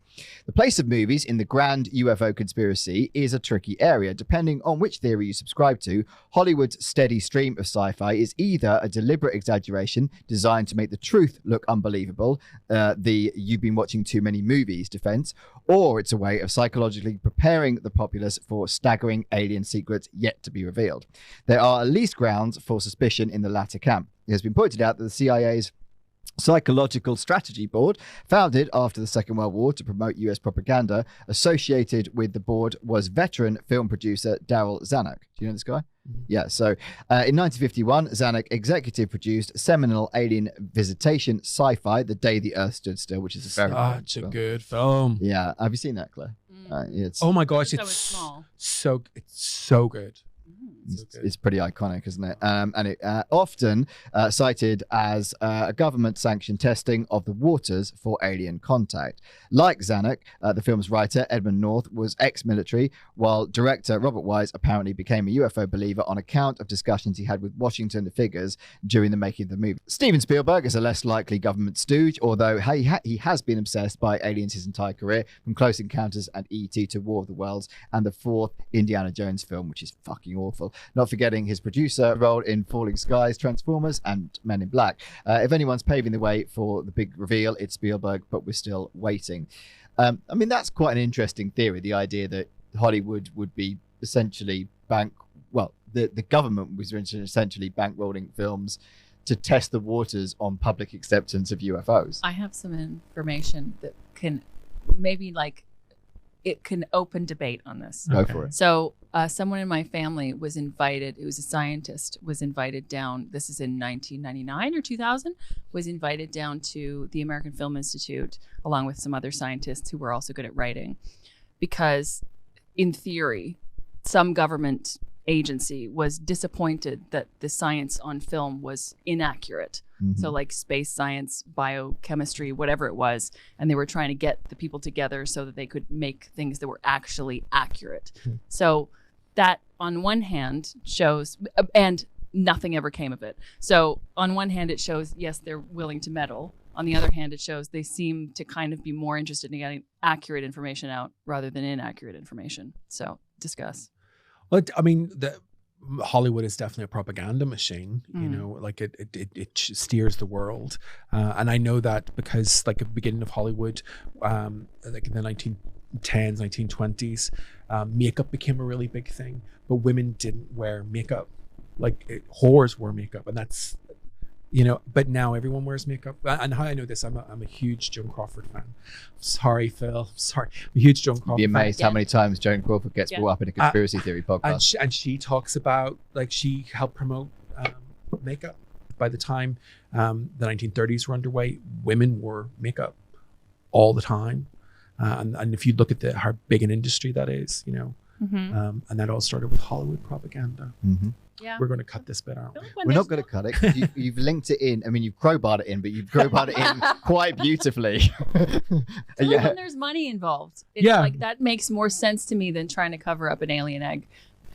The place of movies in the grand UFO conspiracy is a tricky area. Depending on which theory you subscribe to, Hollywood's steady stream of sci-fi is either a deliberate exaggeration designed to make the truth look unbelievable, the "you've been watching too many movies" defense, or it's a way of psychologically preparing the populace for staggering alien secrets yet to be revealed. There are at least grounds for suspicion in the latter camp. It has been pointed out that the CIA's Psychological Strategy Board, founded after the Second World War to promote US propaganda, associated with the board was veteran film producer Daryl Zanuck. Do you know this guy? Yeah, so in 1951, Zanuck executive produced seminal alien visitation sci-fi, The Day the Earth Stood Still, which is a very such a good film. Yeah, have you seen that, Claire? Oh my gosh, It's so good. It's pretty iconic, isn't it? And it often cited as a government-sanctioned testing of the waters for alien contact. Like Zanuck, the film's writer, Edmund North, was ex-military, while director Robert Wise apparently became a UFO believer on account of discussions he had with Washington figures during the making of the movie. Steven Spielberg is a less likely government stooge, although he has been obsessed by aliens his entire career, from Close Encounters and E.T. to War of the Worlds, and the fourth Indiana Jones film, which is fucking awful. Not forgetting his producer role in Falling Skies, Transformers, and Men in Black. If anyone's paving the way for the big reveal, it's Spielberg, but we're still waiting. I mean, that's quite an interesting theory, the idea that Hollywood would be essentially the government was essentially bankrolling films to test the waters on public acceptance of UFOs. I have some information that can maybe it can open debate on this. Go for it. So someone in my family was invited, it was a scientist, was invited down, this is in 1999 or 2000, was invited down to the American Film Institute along with some other scientists who were also good at writing, because in theory, some government agency was disappointed that the science on film was inaccurate. So like space science, biochemistry, whatever it was, and they were trying to get the people together so that they could make things that were actually accurate. So that on one hand shows, and nothing ever came of it. So on one hand it shows, yes, they're willing to meddle. On the other hand, it shows they seem to kind of be more interested in getting accurate information out rather than inaccurate information. So discuss. Well, I mean, Hollywood is definitely a propaganda machine. You know, like it steers the world, and I know that because, like, at the beginning of Hollywood, like in the 1910s, 1920s, makeup became a really big thing, but women didn't wear makeup. Like whores wore makeup, and that's, you know. But now everyone wears makeup. And how I know this, I'm a huge Joan Crawford fan. Sorry, Phil. Sorry, I'm a huge Joan Crawford. Be amazed fan. how many times Joan Crawford gets brought up in a conspiracy theory podcast. And she talks about, like, she helped promote makeup. By the time the 1930s were underway, women wore makeup all the time. And if you look at how big an industry that is, you know, and that all started with Hollywood propaganda. Yeah. We're going to cut this bit out. We're not going to cut it. You've linked it in. I mean, you've crowbarred it in, but you've crowbarred it in quite beautifully. When there's money involved, it's like that makes more sense to me than trying to cover up an alien egg.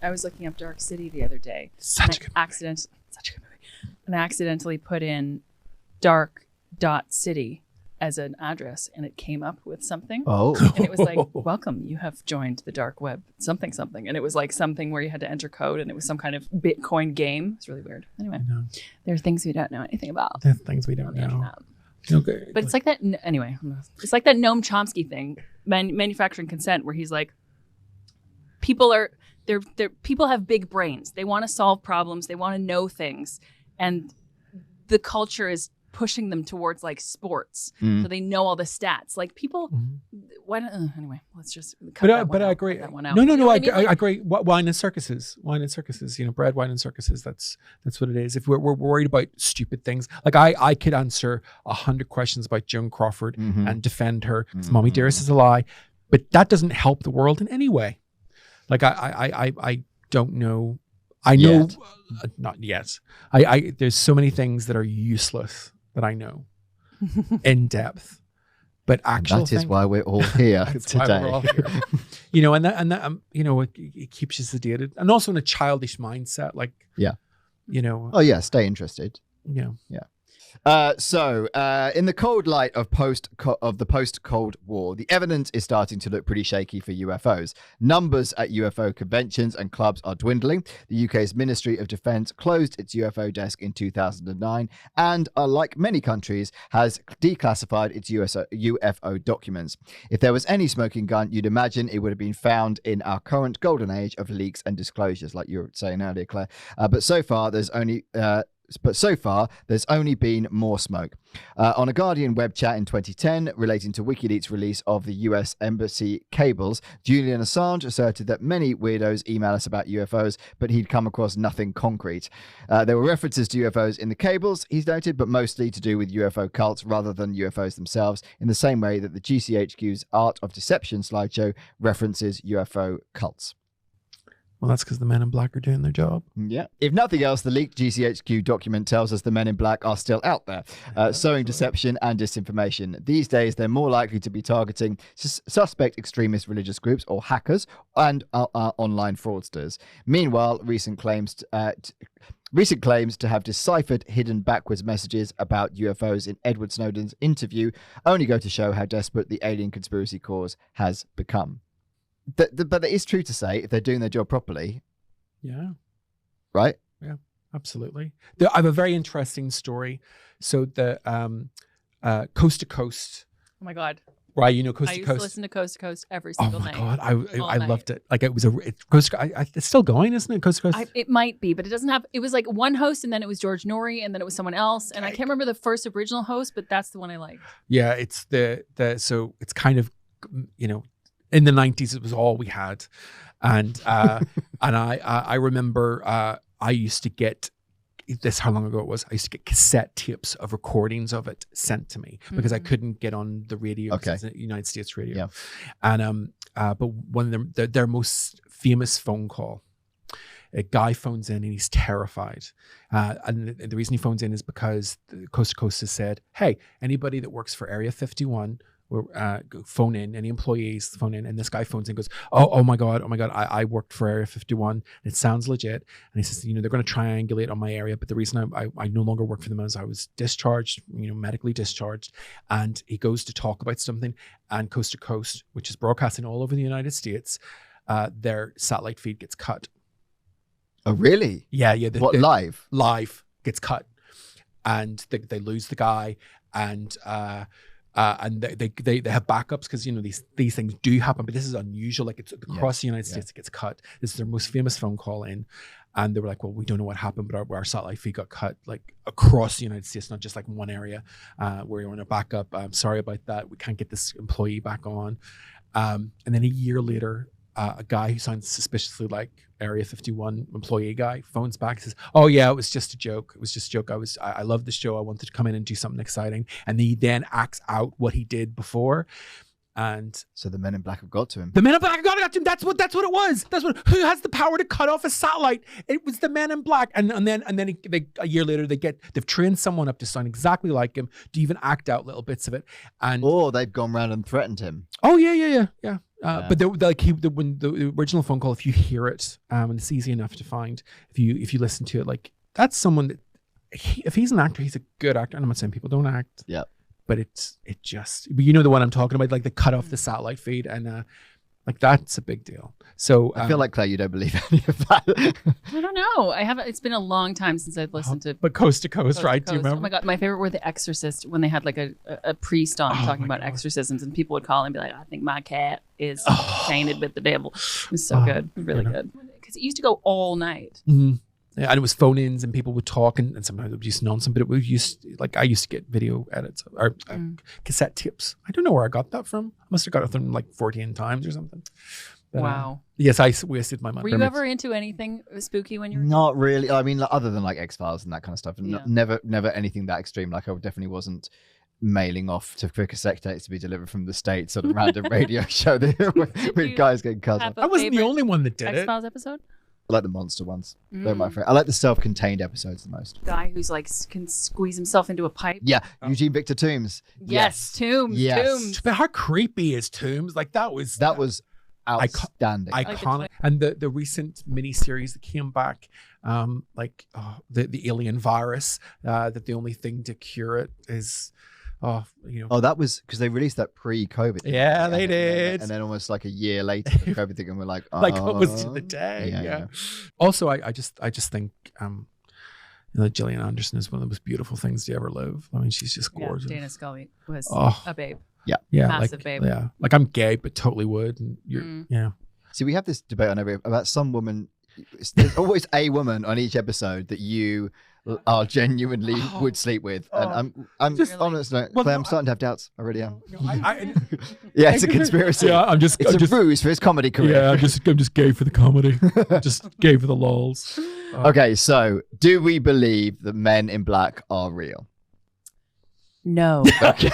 I was looking up Dark City the other day. Such a good movie. And I accidentally put in dark.city as an address, and it came up with something. Oh. And it was like, welcome, you have joined the dark web, something. And it was like something where you had to enter code, and it was some kind of Bitcoin game. It's really weird. Anyway, there are things we don't know anything about. There's things we don't know. Okay. But it's like that, anyway, it's like that Noam Chomsky thing, manufacturing consent, where he's like, people have big brains. They want to solve problems. They want to know things. And the culture is pushing them towards like sports, so they know all the stats. Like people, why don't? Anyway, let's just cut that one I out, agree. cut that one out. No, I agree. Wine and circuses. You know, bread, wine, and circuses. That's what it is. If we're worried about stupid things, like I could answer 100 questions about Joan Crawford and defend her. Mommy Dearest is a lie, but that doesn't help the world in any way. Like I don't know. I know, not yet. There's so many things that are useless that I know in depth, but actually that is why we're all here today. We're all here. You know, and that you know, it keeps you sedated, and also in a childish mindset, like, you know. Oh yeah, stay interested. Yeah. So, in the cold light of the post-Cold War, the evidence is starting to look pretty shaky for UFOs. Numbers at UFO conventions and clubs are dwindling. The UK's Ministry of Defence closed its UFO desk in 2009 and, like many countries, has declassified its UFO documents. If there was any smoking gun, you'd imagine it would have been found in our current golden age of leaks and disclosures, like you were saying earlier, Claire. But so far, there's only been more smoke. On a Guardian web chat in 2010 relating to WikiLeaks' release of the US Embassy cables, Julian Assange asserted that many weirdos email us about UFOs, but he'd come across nothing concrete. There were references to UFOs in the cables, he's noted, but mostly to do with UFO cults rather than UFOs themselves, in the same way that the GCHQ's Art of Deception slideshow references UFO cults. Well, that's because the men in black are doing their job. Yeah. If nothing else, the leaked GCHQ document tells us the men in black are still out there, sowing deception and disinformation. These days, they're more likely to be targeting suspect extremist religious groups or hackers and online fraudsters. Meanwhile, recent claims to have deciphered hidden backwards messages about UFOs in Edward Snowden's interview only go to show how desperate the alien conspiracy cause has become. But it is true to say, if they're doing their job properly. Yeah. Right? Yeah, absolutely. I have a very interesting story. So the Coast to Coast. Oh my God. Right, you know, Coast I to used to Coast. listen to Coast every Oh single my night. god, All I night. loved it. Like it was Coast to Coast. It's still going, isn't it? Coast to Coast. It might be, but it doesn't have. It was like one host, and then it was George Norrie, and then it was someone else, and I can't remember the first original host, but that's the one I liked. Yeah, it's so it's kind of, you know, in the 90s it was all we had, and and I remember I used to get this, how long ago it was, I used to get cassette tapes of recordings of it sent to me because I couldn't get on the radio, because it's United States radio. Yeah. And but one of their most famous phone call, a guy phones in and he's terrified. And the reason he phones in is because Coast to Coast has said, hey, anybody that works for Area 51, phone in, any employees phone in. And this guy phones in and goes, oh my God, I worked for Area 51. And it sounds legit. And he says, you know, they're going to triangulate on my area, but the reason I no longer work for them is I was discharged, you know, medically discharged. And he goes to talk about something, and Coast to Coast, which is broadcasting all over the United States, their satellite feed gets cut. Oh, really? Yeah. Live? Live gets cut, and they lose the guy, and they have backups, because, you know, these things do happen, but this is unusual. Like, it's across the United States, it gets cut. This is their most famous phone call in, and they were like, well, we don't know what happened, but our satellite feed got cut, like, across the United States, not just like one area where you're on a backup. Sorry about that. We can't get this employee back on. And then a year later, a guy who sounds suspiciously like Area 51 employee guy phones back and says, oh yeah, it was just a joke. It was just a joke. I love the show. I wanted to come in and do something exciting. And he then acts out what he did before. And so the Men in Black have got to him. The Men in Black got to him. That's what it was. Who has the power to cut off a satellite? It was the Men in Black. And then a year later they've trained someone up to sound exactly like him, to even act out little bits of it. And they've gone round and threatened him. Oh yeah. But when the original phone call, if you hear it, and it's easy enough to find, if you listen to it, like, that's someone that if he's an actor, he's a good actor. And I'm not saying people don't act. Yeah. But but you know the one I'm talking about, like, they cut off the satellite feed, and like, that's a big deal. So I feel like, Claire, you don't believe any of that. I don't know. I haven't. It's been a long time since I've listened to. But Coast to Coast, right? Do you remember? Oh my God, my favorite were The Exorcist, when they had like a priest on talking about exorcisms, and people would call and be like, I think my cat is tainted with the devil. It was so good, really good, because it used to go all night. Mm-hmm. Yeah, and it was phone-ins, and people would talk, and sometimes it would use nonsense, but I used to get video edits or cassette tapes. I don't know where I got that from. I must have got it from like 14 times or something. But, wow. Yes, I wasted my money. Were you ever into anything spooky when you were? Not really. I mean, other than like X-Files and that kind of stuff. Never anything that extreme. Like, I definitely wasn't mailing off for cassette tapes to be delivered from the States on a random radio show with guys getting cut off. I wasn't the only one that did it. X-Files episode? I like the monster ones. They're my favorite. I like the self-contained episodes the most. Guy who's like can squeeze himself into a pipe. Yeah, Eugene Victor Toombs. Yes, Toombs. Yes. Toombs. But how creepy is Toombs? Like, that was outstanding. Iconic. And the recent miniseries that came back, the alien virus, that the only thing to cure it is, that was because they released that pre-COVID. Yeah, they did. And then almost like a year later, the COVID thing, and we're like, like, what was the day? Yeah. Also, I just think, Gillian Anderson is one of the most beautiful things to ever live. I mean, she's just gorgeous. Dana Scully was a babe. Yeah, massive babe. Yeah, like, I'm gay, but totally would. And you're, See, we have this debate on about some woman. There's always a woman on each episode that you are genuinely would sleep with, and I'm just honest. Claire, I'm starting to have doubts. I really am. Yeah, it's a conspiracy. Yeah, it's a ruse for his comedy career. Yeah, I'm just gay for the comedy. Just gay for the lols. Okay, so do we believe that Men in Black are real? No. Okay.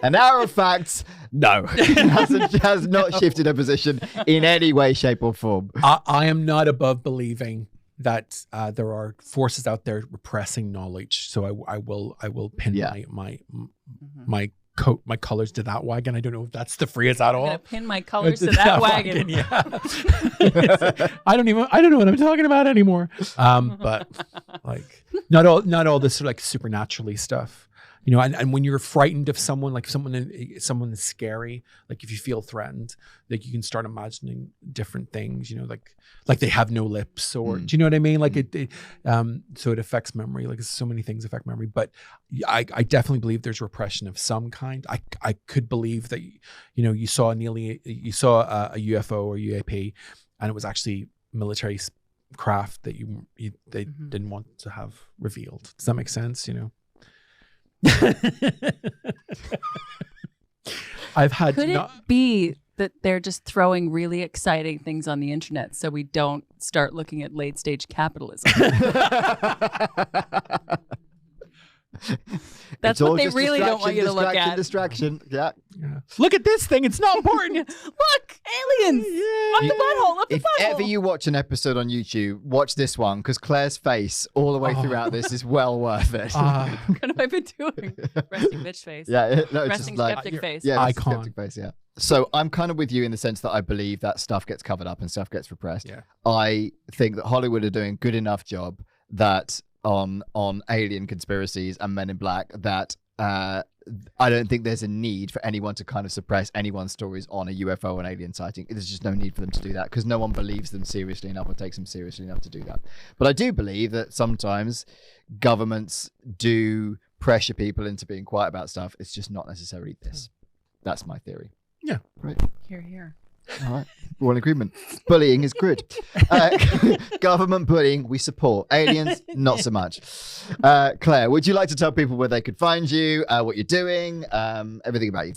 An hour of facts. No. has not shifted her position in any way, shape, or form. I am not above believing that there are forces out there repressing knowledge. So I will pin my colors to that wagon. I don't know if that's the phrase at all. I'm gonna pin my colors to that wagon. Yeah. I don't know what I'm talking about anymore. But like, not all this sort of like supernaturally stuff. You know, and when you're frightened of someone, like someone is scary, like if you feel threatened, like you can start imagining different things, you know, like they have no lips, or do you know what I mean? Like so it affects memory. Like so many things affect memory, but I definitely believe there's repression of some kind. I could believe that, you know, you saw a UFO or UAP, and it was actually military craft that they didn't want to have revealed. Does that make sense? You know. Could it be that they're just throwing really exciting things on the internet so we don't start looking at late stage capitalism? That's what they really don't want you to look at. Distraction. Yeah. Look at this thing. It's not important. Look, aliens. Up the butthole. Up the If butthole. ever you watch an episode on YouTube, watch this one, because Claire's face all the way throughout this is well worth it. What have I been doing? Resting bitch face. Yeah, no, it's Resting just like skeptic face. yeah, Icon. skeptic face. Yeah. So I'm kind of with you in the sense that I believe that stuff gets covered up and stuff gets repressed. Yeah. I think that Hollywood are doing a good enough job that on alien conspiracies and Men in Black that I don't think there's a need for anyone to kind of suppress anyone's stories on a UFO and alien sighting. There's just no need for them to do that because no one believes them seriously enough or takes them seriously enough to do that. But I do believe that sometimes governments do pressure people into being quiet about stuff. It's just not necessarily this. That's my theory. Yeah. Great. Here, here. All right. We're in agreement. Bullying is good. Government bullying, we support. Aliens, not so much. Claire, would you like to tell people where they could find you, what you're doing, everything about you?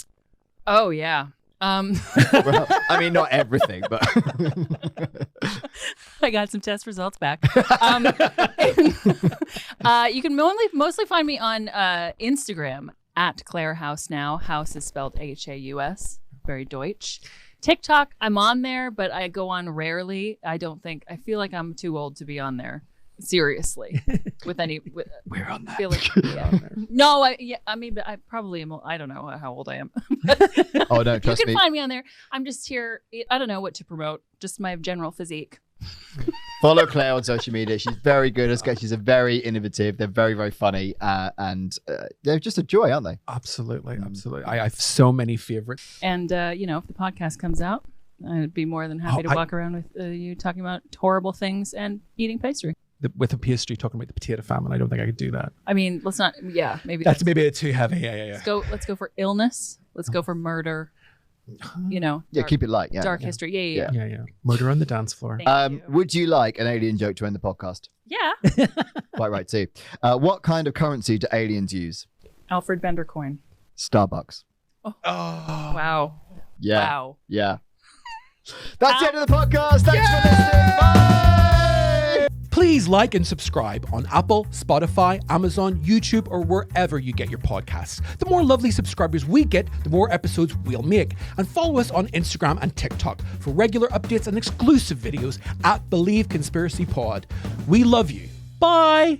Oh, yeah. Well, I mean, not everything, but... I got some test results back. You can mostly find me on Instagram at Clare House now. House is spelled Haus. Very Deutsch. TikTok, I'm on there, but I go on rarely. I feel like I'm too old to be on there. Seriously. We're on that. Feel like, yeah. No, but I probably am. I don't know how old I am. Oh, no, trust me. You can find me on there. I'm just here. I don't know what to promote. Just my general physique. Follow Claire on social media. She's very good at sketches. They're very innovative. They're very, very funny. And they're just a joy, aren't they? Absolutely. Absolutely. I have so many favorites. And, if the podcast comes out, I'd be more than happy to walk around with you talking about horrible things and eating pastry. With a pastry talking about the potato famine, I don't think I could do that. I mean, let's not. Yeah, maybe that's maybe too heavy. Yeah. Let's go for illness. Let's go for murder. Dark, keep it light. Yeah, dark history. Yeah. Murder on the dance floor. Would you like an alien joke to end the podcast? Yeah. Quite right too. What kind of currency do aliens use? Alfred Bender coin. Starbucks. Oh. Wow. Yeah. Wow. Yeah. That's the end of the podcast. Thanks for listening. Bye. Please like and subscribe on Apple, Spotify, Amazon, YouTube, or wherever you get your podcasts. The more lovely subscribers we get, the more episodes we'll make. And follow us on Instagram and TikTok for regular updates and exclusive videos at BelieveConspiracyPod. We love you. Bye.